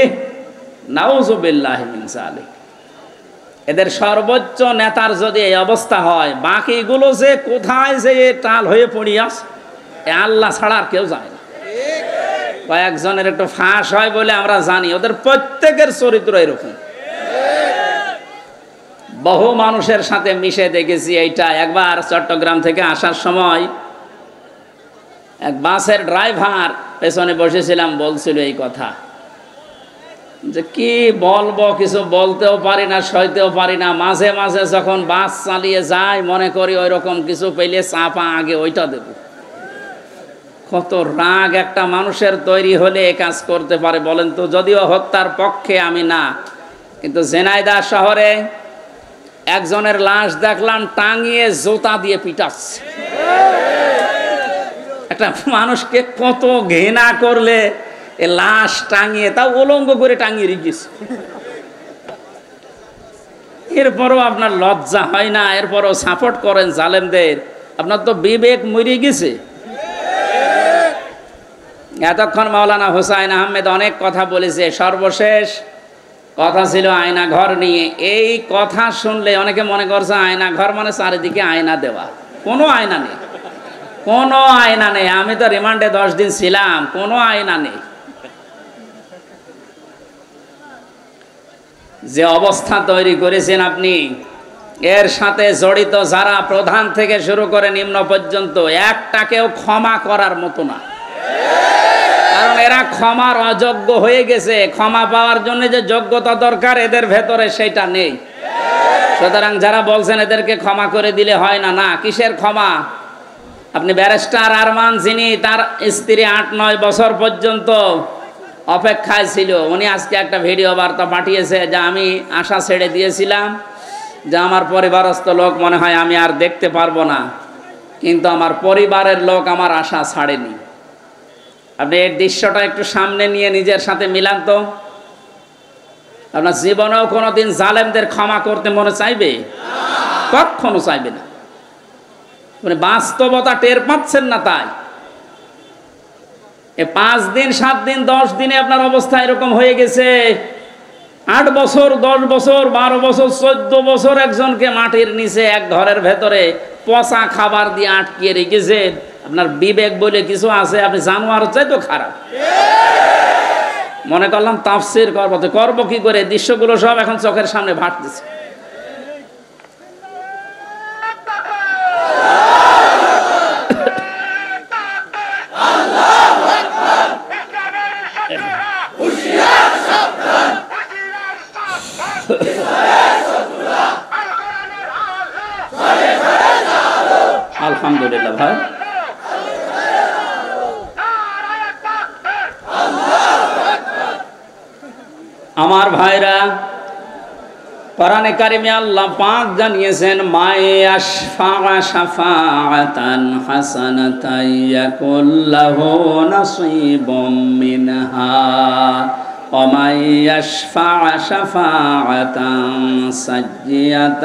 নাউযুবিল্লাহি মিন যালিক। এদের সর্বোচ্চ নেতার যদি এই অবস্থা হয়, বাকিগুলো যে কোথায় যে টাল হয়ে পড়িয়াস, আল্লাহ ছাড়া আর কেউ জানে না। কয়েকজনের একটু ফাঁস হয় বলে আমরা জানি, ওদের প্রত্যেকের চরিত্র এরকম। বহু মানুষের সাথে মিশে দেখেছি এইটা। একবার চট্টগ্রাম থেকে আসার সময় এক বাসের ড্রাইভার পেছনে বসেছিলাম, বলছিল এই কথা যে কি বলবো, কিছু বলতেও পারি না, সইতেও পারি না। মাঝে মাঝে যখন বাস চালিয়ে যায় মনে করি ওই রকম কিছু পেলে চাপা আগে ওইটা দেব। কত রাগ একটা মানুষের তৈরি হলে এ কাজ করতে পারে বলেন তো? যদিও হত্যার পক্ষে আমি না, কিন্তু ঝিনাইদহ শহরে একজনের লাশ দেখলাম টাঙিয়ে জুতা দিয়ে পিটাচ্ছে। একটা মানুষকে কত ঘৃণা করলে এ লাশ টাঙিয়ে, তাও উলঙ্গ করে টাঙিয়ে রেখেছে। এরপরও আপনার লজ্জা হয় না? এরপরও সাপোর্ট করেন জালেমদের। আপনার তো বিবেক মরে গেছে। এতক্ষণ মাওলানা হুসাইন আহমেদ অনেক কথা বলেছে, সর্বশেষ কথা ছিল আয়না ঘর নিয়ে। এই কথা শুনলে অনেকে মনে করছে আয়না ঘর মানে চারিদিকে আয়না দেওয়া। কোনো আয়না নেই, কোনো আয়না নেই। আমি তো রিমান্ডে 10 দিন ছিলাম, কোনো আয়না নেই। যে অবস্থা তৈরি করেছেন আপনি, এর সাথে জড়িত যারা প্রধান থেকে শুরু করে নিম্ন পর্যন্ত, একটাকেও ক্ষমা করার মতো না। কারণ এরা ক্ষমার অযোগ্য হয়ে গেছে। ক্ষমা পাওয়ার জন্য যে যোগ্যতা দরকার এদের ভেতরে সেটা নেই। সুতরাং যারা বলছেন এদেরকে ক্ষমা করে দিলে হয় না, না, কিসের ক্ষমা? আপনি ব্যারিস্টার আরমান, যিনি তার স্ত্রী 8-9 বছর পর্যন্ত অপেক্ষায় ছিল, উনি আজকে একটা ভিডিও বার্তা পাঠিয়েছে যে আমি আশা ছেড়ে দিয়েছিলাম যে আমার পরিবারস্থ লোক মনে হয় আমি আর দেখতে পারবো না, কিন্তু আমার পরিবারের লোক আমার আশা ছাড়েনি। আপনি এই দৃশ্যটা একটু সামনে নিয়ে নিজের সাথে মিলান তো। আপনার জীবনেও কোনোদিন জালেমদের ক্ষমা করতে মনে চাইবে? কখনো চাইবে না। মানে বাস্তবতা টের পাচ্ছেন না, তাই 5 দিন 7 দিন 10 দিনে আপনার অবস্থা এরকম হয়ে গেছে। 8 বছর 10 বছর 12 বছর 14 বছর একজনকে মাটির নিচে এক ঘরের ভেতরে পচা খাবার দিয়ে আটকিয়ে রেখেছে। আপনার বিবেক বলে কিছু আছে? আপনি জানোয়ার চাইতো খারাপ। মনে করলাম তাফসীর করবো, তো করবো কি করে? দৃশ্যগুলো সব এখন চোখের সামনে ভাসতেছে। আলহামদুলিল্লাহ ভাই, আমার ভাইরা, কোরআনে কারিমে আল্লাহ পাক জানিয়েছেন মায়াশফা শাফাআতান হাসানাতান ইয়াকুল্লাহু নাসীবুম মিনহা ومن يشفع شفاعة سيئة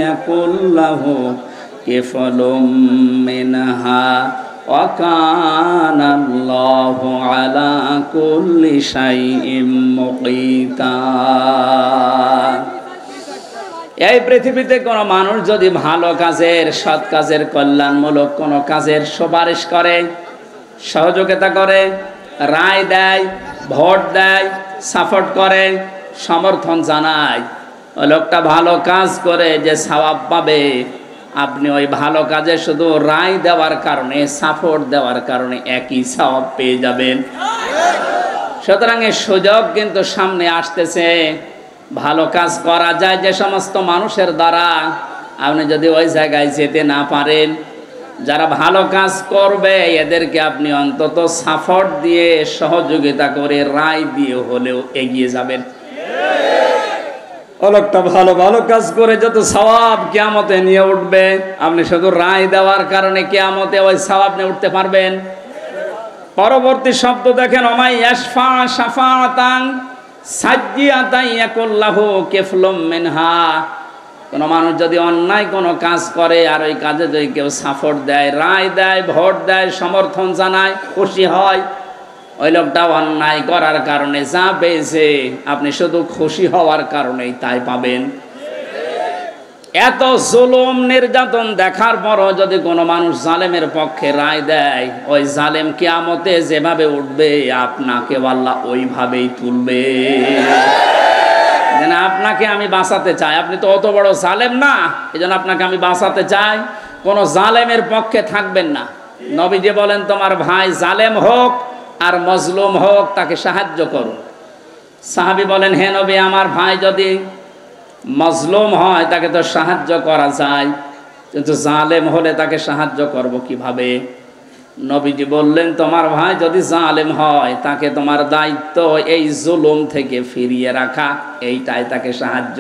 يكن له كفل منها وكان الله على كل شيء مقيتا। এই পৃথিবীতে কোনো মানুষ যদি ভালো কাজের, সৎ কাজের, কল্যাণমূলক কোনো কাজের সুপারিশ করে, সহযোগিতা করে, রায় দেয়, ভোট দেয়, সাপোর্ট করে, সমর্থন জানায়, ওই লোকটা ভালো কাজ করে যে সওয়াব পাবে, আপনি ওই ভালো কাজে শুধু রায় দেওয়ার কারণে, সাপোর্ট দেওয়ার কারণে একই সওয়াব পেয়ে যাবেন। সুতরাং এই সুযোগ কিন্তু সামনে আসতেছে, ভালো কাজ করা যায় যে সমস্ত মানুষের দ্বারা। আপনি যদি ওই জায়গায় যেতে না পারেন, যারা ভালো কাজ করবে এদেরকে আপনি অন্তত সাপোর্ট দিয়ে, সহযোগিতা করে, রায় দিয়ে হলেও এগিয়ে যাবেন। লোকটা ভালো ভালো কাজ করে যত সওয়াব কিয়ামতে নিয়ে উঠবে, আপনি শুধু রায় দেওয়ার কারণে কিয়ামতে ওই সওয়াব নিয়ে উঠতে পারবেন? পরবর্তী শব্দ দেখেন, ওমাই ইয়াশফা শাফাআতান সাইয়্যাতান ইয়াকুল লাহু কিফলুম মিনহা। কোন মানুষ যদি অন্যায় কোনো কাজ করে আর ওই কাজে যদি কেউ সাপোর্ট দেয়, রায় দেয়, ভোট দেয়, সমর্থন জানায়, খুশি হয়, ওই লোকটা অন্যায় করার কারণে যা পেয়েছে আপনি শুধু খুশি হওয়ার কারণেই তাই পাবেন। এত জুলুম নির্যাতন দেখার পরও যদি কোনো মানুষ জালেমের পক্ষে রায় দেয়, ওই জালেম কিয়ামতে যেভাবে উঠবে আপনাকে আল্লাহ ওইভাবেই তুলবে। যেন আপনাকে আমি বাঁচাতে চাই, আপনি তো অত বড় জালেম না, এই জন্য আপনাকে আমি বাঁচাতে চাই, কোনো জালেমের পক্ষে থাকবেন না। নবীজি বলেন, তোমার ভাই জালেম হোক আর মজলুম হোক তাকে সাহায্য করো। সাহাবী বলেন, হে নবী, আমার ভাই যদি মজলুম হয় তাকে তো সাহায্য করা যায়, কিন্তু জালেম হলে তাকে সাহায্য করব কিভাবে? নবীজি বললেন, তোমার ভাই যদি জালেম হয় তাকে তোমার দায়িত্ব এই জুলুম থেকে ফিরিয়ে রাখা, এইটাই তাকে সাহায্য।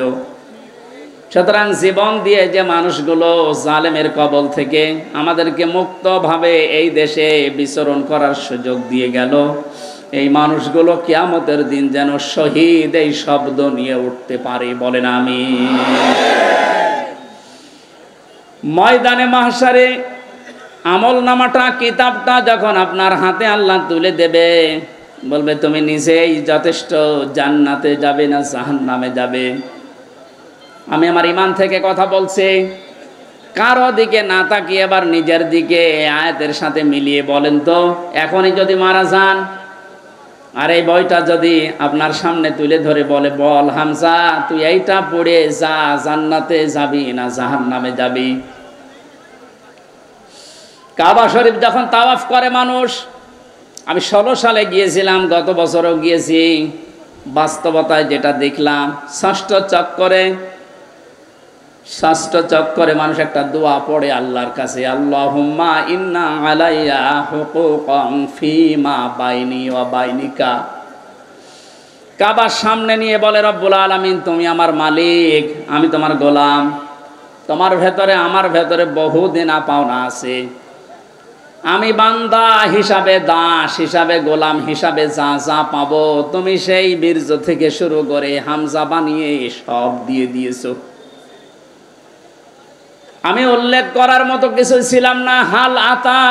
সুতরাং জীবন দিয়ে যে মানুষগুলো জালেমের কবল থেকে আমাদেরকে মুক্তভাবে এই দেশে বিচরণ করার সুযোগ দিয়ে গেল, এই মানুষগুলো কিয়ামতের দিন যেন শহীদ এই শব্দ নিয়ে উঠতে পারে, বলেন আমিন। ময়দানে মাহশারে আমলনামাটা, কিতাবটা যখন আপনার হাতে আল্লাহ তুলে দেবে, বলবে তুমি নিজেই যথেষ্ট, জান্নাতে যাবে না জাহান্নামে যাবে। আমি আমার ঈমান থেকে কথা বলছি, কারো দিকে না তাকিয়ে এবার নিজের দিকে আয়াতের সাথে মিলিয়ে বলেন তো, এখনই যদি মারা যান আর এই বইটা যদি আপনার সামনে তুলে ধরে বলে, বল হামজা তুই এইটা পড়ে যা, জান্নাতে যাবি না জাহান্নামে যাবি? কাবা শরীফ যখন তাওয়াফ করে মানুষ, আমি 16 সালে গিয়েছিলাম, গত বছরও গিয়েছি, বাস্তবতায় যেটা দেখলাম, ষষ্ঠ চক্করে মানুষ একটা দোয়া পড়ে আল্লাহর কাছে, আল্লাহুম্মা ইন্না আলাইয়া হুকুকান ফীমা বাইনি ওয়া বাইনিকা। কাবার সামনে নিয়ে বলে, রব্বুল আলামিন তুমি আমার মালিক, আমি তোমার গোলাম, তোমার ভেতরে আমার ভেতরে বহু দেনা পাওনা আছে, আমি বান্দা হিসাবে, দাস হিসাবে, গোলাম হিসাবে যা যা পাবো তুমি সেই বীর্য থেকে শুরু করে হামজা বানিয়ে সব দিয়ে দিয়েছো। আমি উল্লেখ করার মতো কিছু ছিলাম না। হাল আতা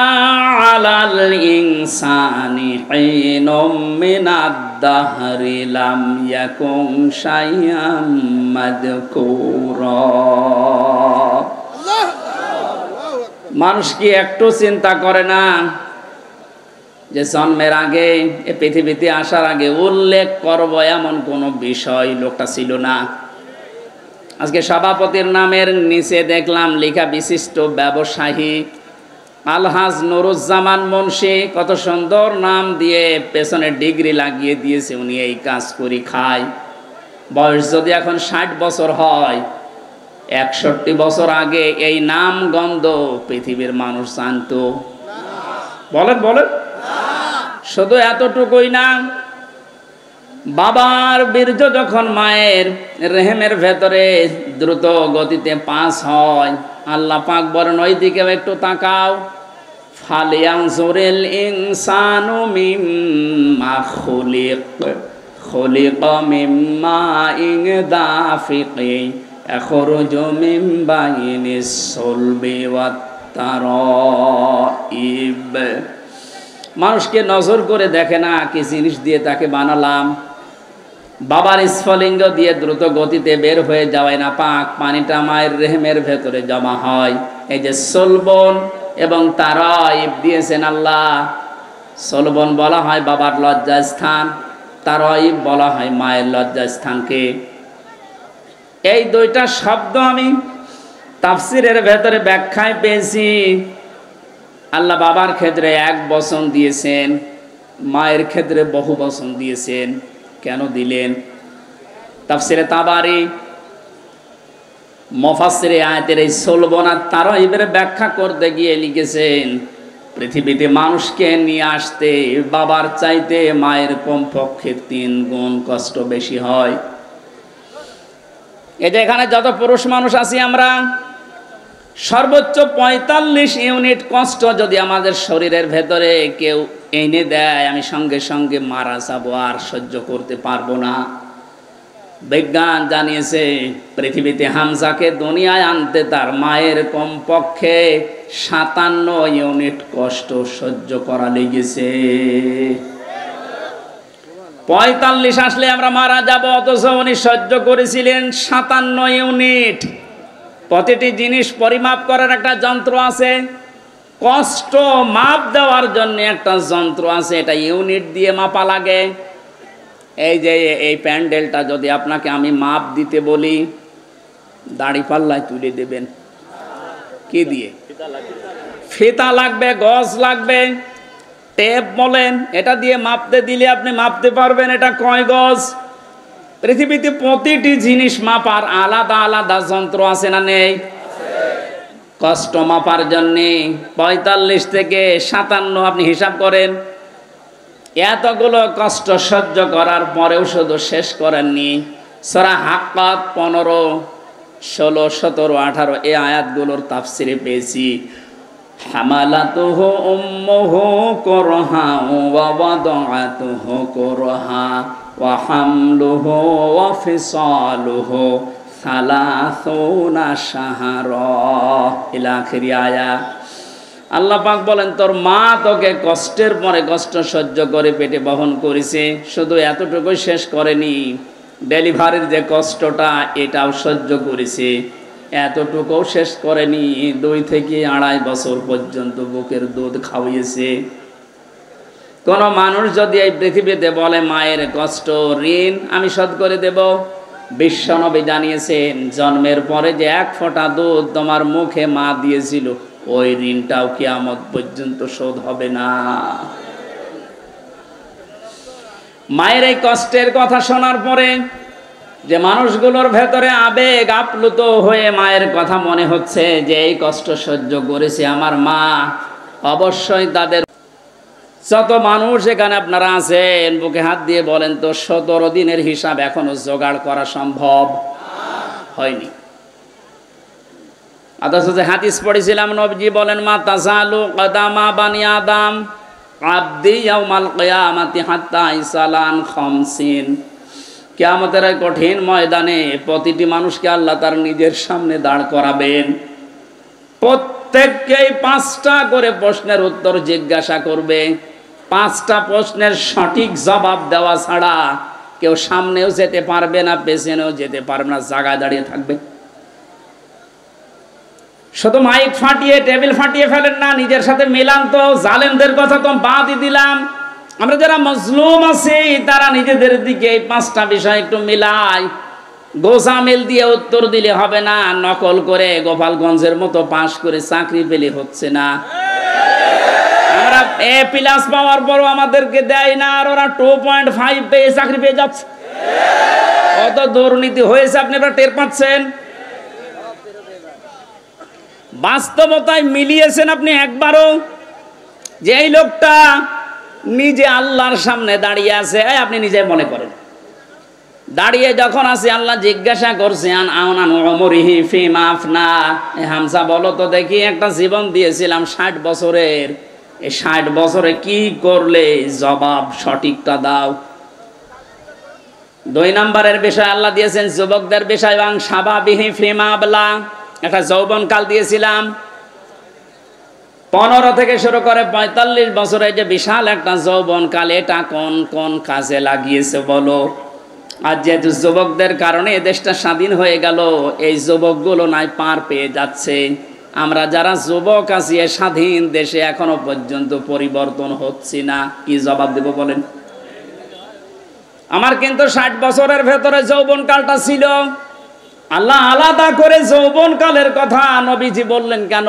আলাল ইনসানি হিনুম মিনাদ দাহরি লাম ইয়াকুন শাইআম মাযকুরা। মানুষ কি একটু চিন্তা করে না যে জন্মের আগে, এ পৃথিবীতে আসার আগে উল্লেখ করব এমন কোনো বিষয় লোকটা ছিল না। আজকে সভাপতির নামের নিচে দেখলাম লেখা বিশিষ্ট ব্যবসায়ী আলহাজ নুরুজ্জামান মুন্সি, কত সুন্দর নাম দিয়ে পেছনে ডিগ্রি লাগিয়ে দিয়েছে, উনি এই কাজ করি খায়। বয়স যদি এখন 60 বছর হয়, 61 বছর আগে এই নাম গন্ধ পৃথিবীর মানুষ জানতো? বলেন বলেন। শুধু এতটুকুই না, বাবার বীর্য যখন মায়ের রেহেমের ভেতরে দ্রুত গতিতে পাস হয়, আল্লাহ পাক বলেন ওই দিকেও একটু তাকাও, ফালিয়ানজুরিল ইনসানু মিম্মা খুলিক খুলিকা মিন মাইন দাফিকি ইয়াখরুজু মিন বাইনিস সুলবি ওয়াত তারাইব। মানুষকে নজর করে দেখে না কি জিনিস দিয়ে তাকে বানালাম। বাবার স্ফলিঙ্গ দিয়ে দ্রুত গতিতে বের হয়ে যাওয়ায় না পাক পানিটা মায়ের রেহেমের ভেতরে জমা হয়। এই যে সলবন এবং তারাইব দিয়েছেন আল্লাহ। সলবন বলা হয় বাবার লজ্জাস্থান, তারাইব বলা হয় মায়ের লজ্জাস্থানকে। এই দুইটা শব্দ আমি তাফসিরের ভেতরে ব্যাখ্যায় পেয়েছি। আল্লাহ বাবার ক্ষেত্রে এক বচন দিয়েছেন, মায়ের ক্ষেত্রে বহু বচন দিয়েছেন। কেন দিলেন? তাফসিরে তাবারি মুফাসসিরে আয়াতের এই সলবন আর তারাইবের ব্যাখ্যা করতে গিয়ে লিখেছেন, পৃথিবীতে মানুষকে নিয়ে আসতে বাবার চাইতে মায়ের কমপক্ষে 3 গুণ কষ্ট বেশি হয়। এই যে এখানে যত পুরুষ মানুষ আছি আমরা, সর্বোচ্চ 45 ইউনিট কষ্ট যদি আমাদের শরীরের ভেতরে কেউ এনে দেয়, আমি সঙ্গে সঙ্গে মারা যাবো, আর সহ্য করতে পারবো না। বিজ্ঞান জানিয়েছে পৃথিবীতে হামজাকে দুনিয়ায় আনতে তার মায়ের কমপক্ষে 57 ইউনিট কষ্ট সহ্য করা লেগেছে। 45 আসলে আমরা মারা যাব, অথচ উনি সহ্য করেছিলেন 57 ইউনিট। প্রতিটি জিনিস পরিমাপ করার একটা যন্ত্র আছে, কষ্ট মাপ দেওয়ার জন্য একটা যন্ত্র আছে, এটা ইউনিট দিয়ে মাপা লাগে। এই যে এই প্যান্ডেলটা যদি আপনাকে আমি মাপ দিতে বলি, দাড়ি পাল্লায় তুলে দেবেন কি দিয়ে? ফিতা লাগবে, গজ লাগবে, টেপ বলেন, এটা দিয়ে মাপতে দিলে আপনি মাপতে পারবেন এটা কয় গজ। পৃথিবীতে প্রতিটি জিনিস মাপার আলাদা আলাদা যন্ত্র আছে না নেই? কষ্ট মাপার জন্যে 45 থেকে 57 আপনি হিসাব করেন। এতগুলো কষ্ট সহ্য করার পরেও শুধু শেষ করেননি। সূরা হাক্কাত 15, 16, 17, 18 এই আয়াতগুলোর তাফসিরে পেয়েছি, হামালাতুহু উম্মুহু কুরহা ওয়া ওয়াদাআতুহু কুরহা ওয়া হামলুহু ওয়া ফিসালুহু 30 শাহরা ইলা আখিরি আয়াত। আল্লাহ পাক বলেন, তোর মা তোকে কষ্টের পরে কষ্ট সহ্য করে পেটে বহন করেছে। শুধু এতটুকু শেষ করেনি, ডেলিভারির যে কষ্টটা এটাও সহ্য করেছে। এতটুকুও শেষ করেনি, 2 থেকে 2.5 বছর পর্যন্ত বুকের দুধ খাওয়িয়েছে। কোন মানুষ যদি এই পৃথিবীতে বলে মায়ের কষ্ট ঋণ আমি শোধ করে দেব, বিশ্বনবী জানিয়েছেন জন্মের পরে যে 1 ফোঁটা দুধ তোমার মুখে মা দিয়েছিল, ওই ঋণটাও কিয়ামত পর্যন্ত শোধ হবে না। মায়ের এই কষ্টের কথা শোনার পরে যে মানুষগুলোর ভেতরে আবেগ আপ্লুত হয়ে মায়ের কথা মনে হচ্ছে যে এই কষ্ট সহ্য করেছে আমার মা, অবশ্যই তাদের যত মানুষ এখানে আপনারা আছেন বুকে হাত দিয়ে বলেন তো 17 দিনের হিসাব এখনো জোগাড় করা সম্ভব হয়নি। অথচ যে হাদিস পড়েছিলাম নবীজি বলেন, মা তাজালু কদামা বানি আদম আবদি ইয়াউমাল কিয়ামাতি হাত্তা ইসালান 50। কিয়ামতের কঠিন ময়দানে প্রতিটি মানুষকে আল্লাহ তার নিজের সামনে দাঁড় করাবেন। প্রত্যেককেই 5টা করে প্রশ্নের উত্তর জিজ্ঞাসা করবে। 5টা প্রশ্নের সঠিক জবাব দেওয়া ছাড়া কেউ সামনেও যেতে পারবে না, পেছনেও যেতে পারবে না, জায়গায় দাঁড়িয়ে থাকবে। শুধু মাইক ফাটিয়ে টেবিল ফাটিয়ে ফেলেন না, নিজের সাথে মিলান তো। জালেমদের কথা তো বাদই দিলাম, আমরা যারা মজলুম আছি তারা নিজেদের দিকে এই 5টা বিষয় একটু মিলাই। গোজামিল দিয়ে উত্তর দিলে হবে না, নকল করে গোপালগঞ্জের মতো পাশ করে চাকরি পেলে হচ্ছে না। আমরা A+ পাওয়ার পরও আমাদেরকে দেয় না, আর ওরা 2.5 পেয়ে চাকরি পেয়ে যাচ্ছে। কত দুর্নীতি হয়েছে আপনি টের পাচ্ছেন। বাস্তবতায় মিলিয়েছেন আপনি একবারও যে এই লোকটা নিজে আল্লাহর সামনে দাঁড়িয়ে আছে? আপনি নিজে মনে করেন দাঁড়িয়ে যখন আছে, আল্লাহ জিজ্ঞাসা করছেন হামজা বলো তো দেখি, একটা জীবন দিয়েছিলাম 60 বছরের, এই 60 বছরে কি করলে? জবাব সঠিকটা দাও। 2 নম্বরের বিষয় আল্লাহ দিয়েছেন যুবকদের বিষয়, এবং সাবাবিহি ফিমা আবলা, একটা যৌবনকাল দিয়েছিলাম। 15 থেকে শুরু করে 45 বছরের যে বিশাল একটা যৌবনকাল, এটা কোন কোন কাজে লাগিয়েছে বলো? আর যেহেতু যুবকদের কারণে এ দেশটা স্বাধীন হয়ে গেল, এই যুবকগুলো নাই পার পেয়ে যাচ্ছে। আমরা যারা যুবক আছি এ স্বাধীন দেশে এখনো পর্যন্ত পরিবর্তন হচ্ছে না। কি জবাব দেব বলেন? আমার কিন্তু 60 বছরের ভেতরে যৌবনকালটা ছিল। আল্লাহ আলাদা করে যৌবনকালের কথা নবীজি বললেন কেন?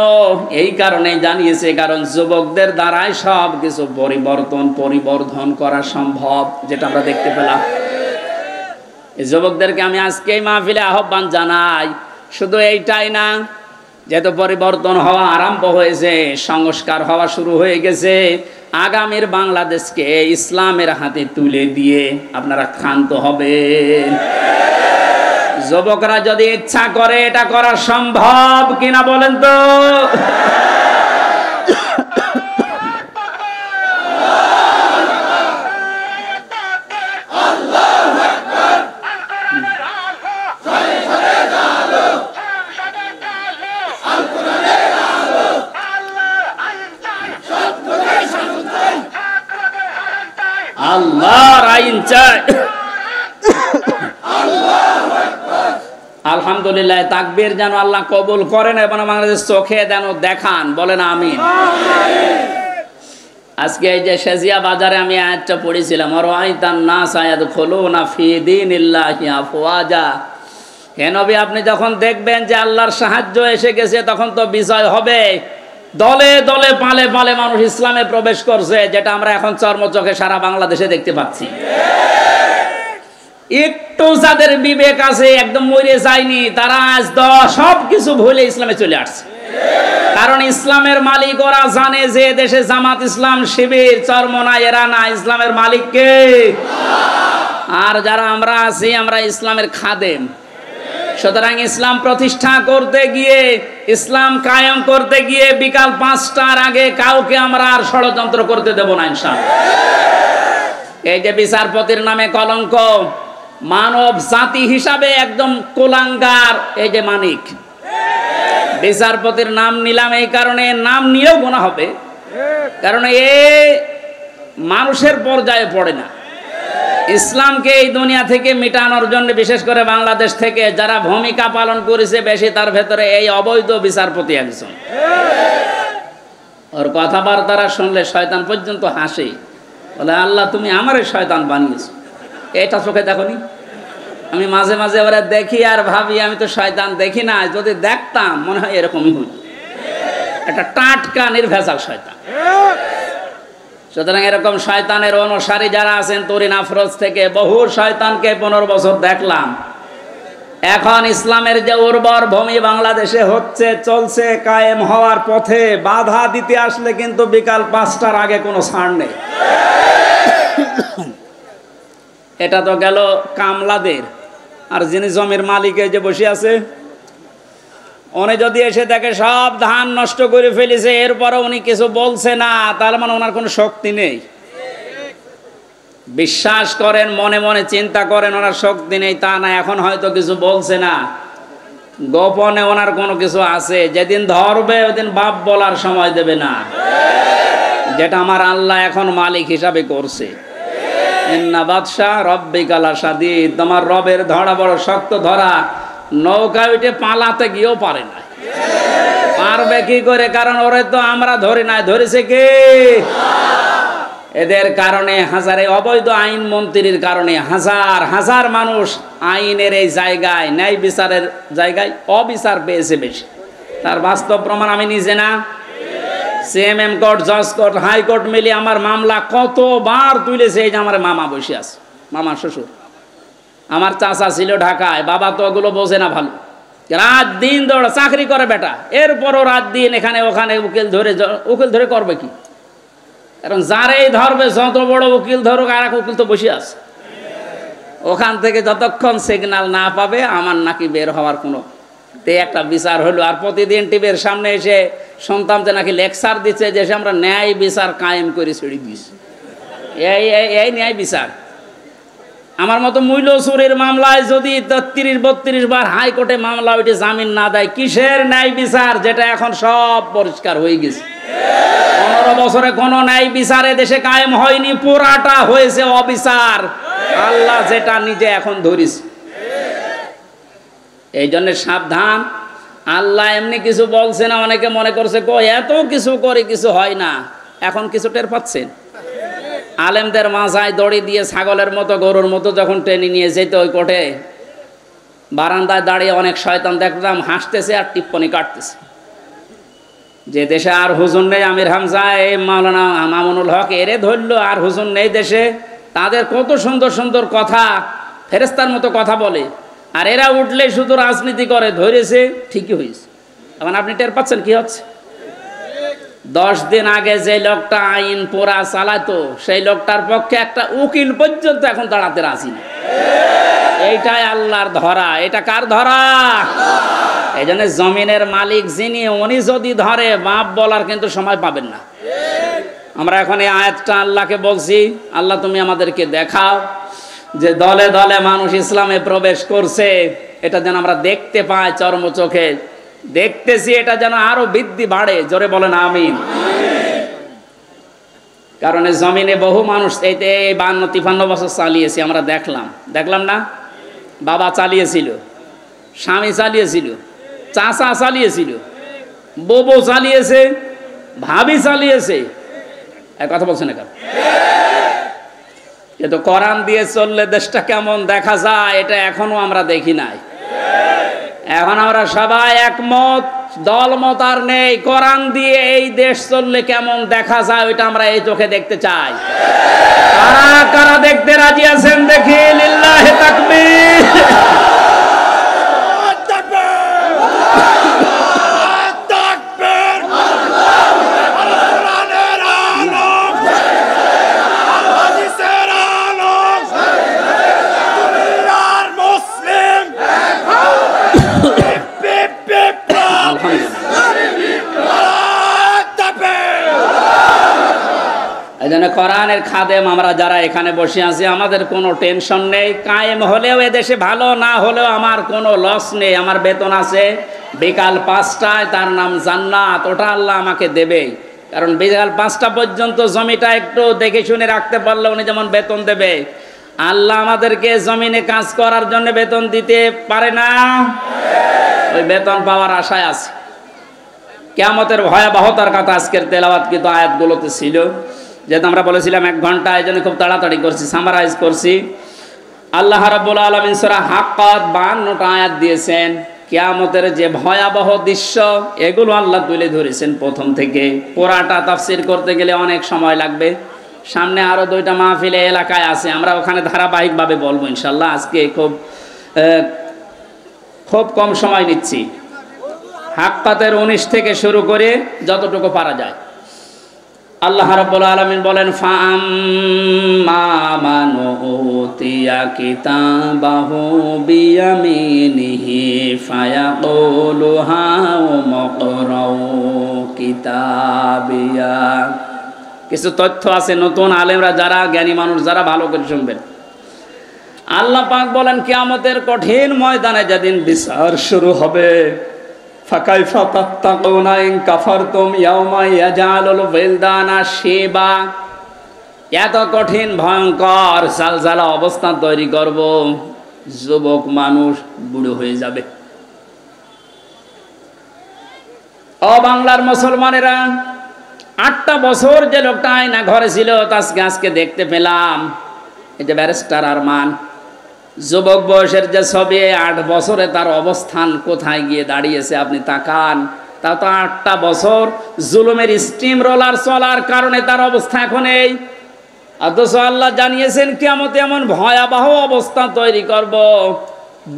এই কারণে জানিয়েছে, কারণ যুবকদের দ্বারাই সব কিছু পরিবর্ধন করা সম্ভব, যেটা আমরা দেখতে পেলাম। এই যুবকদেরকে আমি আজকে এই মাহফিলে আহ্বান জানাই। শুধু এইটাই না, যেহেতু পরিবর্তন হওয়া আরম্ভ হয়েছে, সংস্কার হওয়া শুরু হয়ে গেছে, আগামীর বাংলাদেশকে ইসলামের হাতে তুলে দিয়ে আপনারা ক্ষান্ত হবেন। যুবকরা যদি ইচ্ছা করে এটা করা সম্ভব কিনা বলেন তো? আল্লাহর আইন চাই। আলহামদুলিল্লাহ, তাকবীর যেন আল্লাহ কবুল করেন এবং বাংলাদেশ চোখে যেন দেখান, বলেন আমিন। আজকে এই যে শেজিয়া বাজারে আমি আয়াতটা পড়েছিলাম, আরাআইতান নাস ইয়াদখুলুনা ফি দীনিল্লাহি আফওয়াজা। হে নবী, আপনি যখন দেখবেন যে আল্লাহর সাহায্য এসে গেছে, তখন তো বিজয় হবে। দলে দলে পালে পালে মানুষ ইসলামে প্রবেশ করছে, যেটা আমরা এখন চর্মচোখে সারা বাংলাদেশে দেখতে পাচ্ছি। একটু যাদের বিবেক আছে, একদম মরে যায়নি, তারা আজ সব কিছু ভুলে ইসলামে চলে আসছে। কারণ ইসলামের মালিক ওরা জানে যে দেশে জামাত ইসলাম শিবির চরমনা এরা না, ইসলামের মালিক কে? আর যারা আমরা আছি, আমরা ইসলামের খাদেম। সুতরাং ইসলাম প্রতিষ্ঠা করতে গিয়ে, ইসলাম কায়েম করতে গিয়ে বিকাল 5টার আগে কাউকে আমরা আর ষড়যন্ত্র করতে দেব না ইনশাআল্লাহ। এই যে বিচারপতির নামে কলঙ্ক, মানব জাতি হিসাবে একদম কুলাঙ্গার এই যে মানিক, বিচারপতির নাম নিলাম এই কারণে, নাম নিয়েও গুনাহ হবে, কারণ এ মানুষের পর্যায়ে পড়ে না। ইসলামকে এই দুনিয়া থেকে মিটানোর জন্য, বিশেষ করে বাংলাদেশ থেকে যারা ভূমিকা পালন করেছে বেশি, তার ভেতরে এই অবৈধ বিচারপতি একজন। ওর কথাবার্তারা শুনলে শয়তান পর্যন্ত হাসে, বলে আল্লাহ তুমি আমারে শয়তান বানিয়েছো। এটা চোখে দেখনি? আমি মাঝে মাঝে ওরা দেখি আর ভাবি আমি তো শয়তান দেখি না, যদি দেখতাম মনে হয় এরকমই হতো। একটা টাটকা নির্ভেজাল শয়তান। সুতরাং এরকম শয়তানের অনুসারী যারা আছেন, তরিন আফরোজ থেকে বহু শয়তানকে 15 বছর দেখলাম। এখন ইসলামের যে উর্বর ভূমি বাংলাদেশে হচ্ছে, চলছে, কায়েম হওয়ার পথে, বাধা দিতে আসলে কিন্তু বিকাল 5টার আগে কোনো ছাড় নেই। এটা তো গেল কামলাদের। আর যিনি জমির মালিকে যে বসে আছে, উনি যদি এসে দেখে সব ধান নষ্ট করে ফেলেছে, এরপরে উনি কিছু বলছে না, তাহলে মানে ওনার কোনো শক্তি নেই। বিশ্বাস করেন, মনে মনে চিন্তা করেন ওনার শক্তি নেই তা না, এখন হয়তো কিছু বলছে না, গোপনে ওনার কোনো কিছু আছে। যেদিন ধরবে ওদিন বাপ বলার সময় দেবে না, যেটা আমার আল্লাহ এখন মালিক হিসাবে করছে। ইন্না বাদশা রব্বিকা লাশাদীদ, তোমার রবের ধরা বড় শক্ত ধরা। নৌকা উঠে পালাতে গিয়েও পারে না। পারবে কি করে? কারণ ওরে তো আমরা ধরি নাই, ধরেছে কে? এদের কারণে হাজারে অবৈধ আইন মন্ত্রীর কারণে হাজার হাজার মানুষ আইনের এই জায়গায়, ন্যায় বিচারের জায়গায় অবিচার পেয়েছে বেশি। তার বাস্তব প্রমাণ আমি নিজে না, সিএমএম কোর্ট, জজ কোর্ট, হাইকোর্ট মিলিয়ে আমার মামলা কতবার তুলেছে। এই যে আমার মামা বসে আছে, মামা শ্বশুর, আমার চাচা ছিল ঢাকায়, বাবা তো ওগুলো বোঝে না ভালো, রাত দিন দৌড়া চাকরি করে বেটা, এরপরও রাত দিন এখানে ওখানে উকিল ধরে করবে কি? কারণ যারাই ধরবে, যত বড় উকিল ধরুক, আর এক উকিল তো বসে আছে ওখান থেকে, যতক্ষণ সিগন্যাল না পাবে আমার নাকি বের হওয়ার কোনো একটা বিচার হলো। আর প্রতিদিন টিভির সামনে এসে শুনতাম যে নাকি লেকচার দিচ্ছে যে আমরা ন্যায় বিচার কায়েম করে ছেড়ে দিয়েছি। এই ন্যায় বিচার আমার মতো মূল্য চুরির মামলায় যদি ৩০-৩২ বার হাইকোর্টে মামলা ওইটি জামিন না দেয়, কিসের ন্যায় বিচার? যেটা এখন সব পরিষ্কার হয়ে গেছে। ১৫ বছরে কোনো ন্যায় বিচারে দেশে কায়েম হয়নি, পুরাটা হয়েছে অবিচার। আল্লাহ যেটা নিজে এখন ধরিস। এই জন্য সাবধান। আল্লাহ এমনি কিছু বলছে না, অনেকে মনে করছে এত কিছু করে কিছু হয় না। এখন কিছু টের পাচ্ছেন? আলেমদের মাথায় দড়ি দিয়ে ছাগলের মতো গরুর মতো যখন টেনে নিয়ে যেত ওই কোর্টে, বারান্দায় দাঁড়িয়ে অনেক শয়তান দেখলাম হাসতেছে আর টিপ্পনি কাটতেছে। যে দেশে আর হুজুর নেই, আমির হামজা, এই মাওলানা মামুনুল হক এরে ধরলো, আর হুজুর নেই দেশে। তাদের কত সুন্দর সুন্দর কথা, ফেরেস্তার মতো কথা বলে, আর এরা উঠলে শুধু রাজনীতি করে। ধরেছে, ঠিকই হয়েছে। এখন আপনি টের পাচ্ছেন কি হচ্ছে? 10 দিন আগে যে লোকটা আইন পোড়া চালাতো, সেই লোকটার পক্ষে একটা উকিল পর্যন্ত এখন দাঁড়াতে রাজি না। এইটাই আল্লাহর ধরা। এটা কার ধরা? এই জন্য জমিনের মালিক যিনি, উনি যদি ধরে, বাপ বলার কিন্তু সময় পাবেন না। আমরা এখন এই আয়াতটা আল্লাহকে বলছি, আল্লাহ তুমি আমাদেরকে দেখাও যে দলে দলে মানুষ ইসলামে প্রবেশ করছে। এটা যেন আমরা দেখতে পাই, চর্ম চোখে দেখতেছি। এটা যেন আরো বৃদ্ধি বাড়ে। জোরে বলেন আমিন। কারণ জমিনে বহু মানুষ এইতে 52-53 বছর চালিয়েছে, আমরা দেখলাম না? বাবা চালিয়েছিল, স্বামী চালিয়েছিল, চাচা চালিয়েছিল, বউ চালিয়েছে, ভাবি চালিয়েছে। এক কথা বলছেন না? কিন্তু কোরআন দিয়ে চললে দেশটা কেমন দেখা যায়, এটা এখনো আমরা দেখি নাই। এখন আমরা সবাই একমত, দলমত আর নেই। কোরআন দিয়ে এই দেশ চললে কেমন দেখা যায়, ওইটা আমরা এই চোখে দেখতে চাই। কারা কারা দেখতে রাজি আছেন দেখি? লিল্লাহি তাকবীর। এই জন্য কোরআনের খাদেম আমরা যারা এখানে বসে আছি, আমাদের কোনো টেনশন নেই। কায়েম হলেও এদেশে ভালো, না হলেও আমার কোনো লস নেই। আমার বেতন আছে বিকাল 5টায়, তার নাম জান্নাত। ওটা আল্লাহ আমাকে দেবেই। কারণ বিকাল 5টা পর্যন্ত জমিটা একটু দেখে শুনে রাখতে পারলে উনি যেমন বেতন দেবে, আল্লাহ আমাদেরকে জমিনে কাজ করার জন্য বেতন দিতে পারে না? ওই বেতন পাওয়ার আশায় আছে। কিয়ামতের ভয়াবহতার কথা আজকের তেলাওয়াতকৃত আয়াতগুলোতে ছিল। যেহেতু আমরা বলেছিলাম 1 ঘন্টা, এই জন্য খুব তাড়াতাড়ি করছি, সামারাইজ করছি। আল্লাহ রাব্বুল আলামিন সূরা হাক্কাত 52টা আয়াত দিয়েছেন। কিয়ামতের যে ভয়াবহ দৃশ্য, এগুলো আল্লাহ তুলে ধরেছেন প্রথম থেকে। পুরাটা তাফসীর করতে গেলে অনেক সময় লাগবে। সামনে আরো 2টা মাহফিলে এলাকায় আছে, আমরা ওখানে ধারাবাহিকভাবে বলবো ইনশাআল্লাহ। আজকে খুব কম সময় নিচ্ছি। হাক্কাতের 19 থেকে শুরু করে যতটুকু পারা যায়। আল্লাহ রাব্বুল আলামিন বলেন, ফাআম্মা মান উতিয়া কিতাবাহু বিয়ামিনিহি ফায়াকুলু হাউমুকরাউ কিতাবিয়া। কিছু তথ্য আছে নতুন, আলেমরা যারা, জ্ঞানী মানুষ যারা, ভালো করে শুনবেন। আল্লাহ পাক বলেন, কিয়ামতের কঠিন ময়দানে যেদিন বিচার শুরু হবে, ফাকাইফা তাত্তাকুনা ইন কাফারতুম ইয়াওমা ইয়াজালুল ওয়িলদানা শিবা। এত কঠিন ভয়ঙ্কর জালজালা অবস্থা তৈরি করব, যুবক মানুষ বুড়ো হয়ে যাবে। ও বাংলার মুসলমানেরা, 8টা বছর যে লোকটা আয়না ঘরে ছিল, আজকে দেখতে পেলাম। এই যে ব্যারিস্টার আরমান, যুবক বয়সের যে ছবি, 8 বছরে তার অবস্থান কোথায় গিয়ে দাঁড়িয়েছে আপনি তাকান। তা তো 8টা বছর জুলুমের স্টিম রোলার চলার কারণে তার অবস্থা এখন এই। অথচ আল্লাহ জানিয়েছেন কিয়ামতে এমন ভয়াবহ অবস্থা তৈরি করব,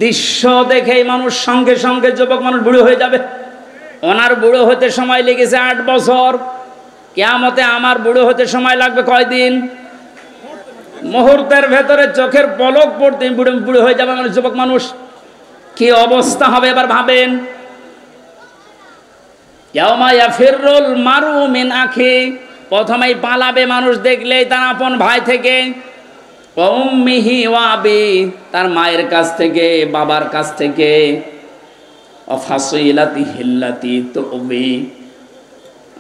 দৃশ্য দেখেই মানুষ সঙ্গে সঙ্গে, যুবক মানুষ বুড়ো হয়ে যাবে। ওনার বুড়ো হতে সময় লেগেছে 8 বছর, কিয়ামতে আমার বুড়ো হতে সময় লাগবে কয়দিন? মুহূর্তের ভেতরে চোখের পলক পড়তে বুড়ো হয়ে যাবে মানে যুবক মানুষ। কি অবস্থা হবে এবার ভাবেন। ইয়াউমা ইয়াফিরুল মারউ মিন আখি, প্রথমেই পালাবে মানুষ দেখলেই তার আপন ভাই থেকে। উম্মিহি ওয়া আবি, তার মায়ের কাছ থেকে, বাবার কাছ থেকে, ফাসিলাতিহি আল্লাতী তুবি।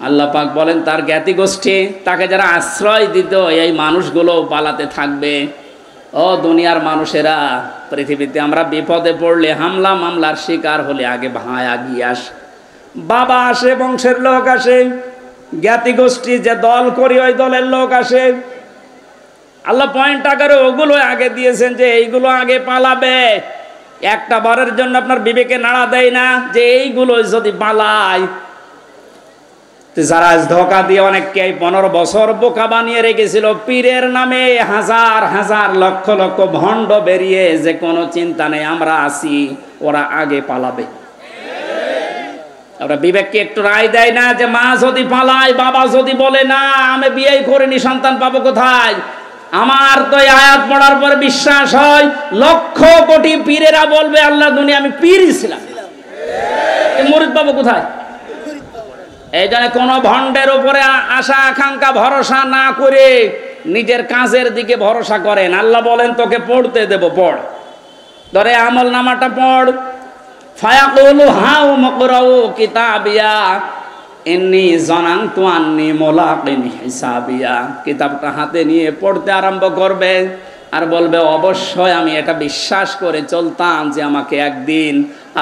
আল্লাহ পাক বলেন তার জ্ঞাতি গোষ্ঠী, তাকে যারা আশ্রয় দিত, এই মানুষগুলো পালাতে থাকবে। ও দুনিয়ার মানুষেরা, পৃথিবীতে আমরা বিপদে পড়লে, হামলা মামলার শিকার হলে আগে ভাই আগিয়ে আসে, বাবা আসে, বংশের লোক আসে, জ্ঞাতি গোষ্ঠী যে দল করি ওই দলের লোক আসে। আল্লাহ পয়েন্ট আকারে ওগুলো আগে দিয়েছেন যে এইগুলো আগে পালাবে। একটা বারের জন্য আপনার বিবেকে নাড়া দেয় না যে এইগুলো যদি পালায়? যারা আজ ধোকা দিয়ে অনেককে 15 বছর বোকা বানিয়ে রেখেছিল, পীরের নামে হাজার হাজার লক্ষ লক্ষ ভণ্ড বেরিয়ে, যে কোনো চিন্তা নেই আমরা আছি, ওরা আগে পালাবে। ওরা বিবেককে একটু রায় দেয় না যে মা যদি পালায়, বাবা যদি বলে না আমি বিয়েই করিনি, সন্তান পাবো কোথায়? আমার তো এই আয়াত পড়ার পর বিশ্বাস হয় লক্ষ কোটি পীরেরা বলবে আল্লাহ দুনিয়া আমি পীরই ছিলাম, মুরিদ পাবো কোথায়? এই জন্য কোনো ভণ্ডের উপরে আশা আকাঙ্ক্ষা ভরসা না করে নিজের কাজের দিকে ভরসা করেন। আল্লাহ বলেন তোকে পড়তে দেব, পড়, ধরে আমল নামাটা পড়। ফায়াকুলু হাউ মুকরাউ কিতাবিয়া ইন্নী যানানতু আন্নী মুলাকিন হিসাবিয়া। কিতাবটা হাতে নিয়ে পড়তে আরম্ভ করবে আর বলবে অবশ্যই আমি এটা বিশ্বাস করে চলতাম যে আমাকে একদিন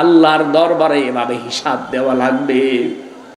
আল্লাহর দরবারে এভাবে হিসাব দেওয়া লাগবে।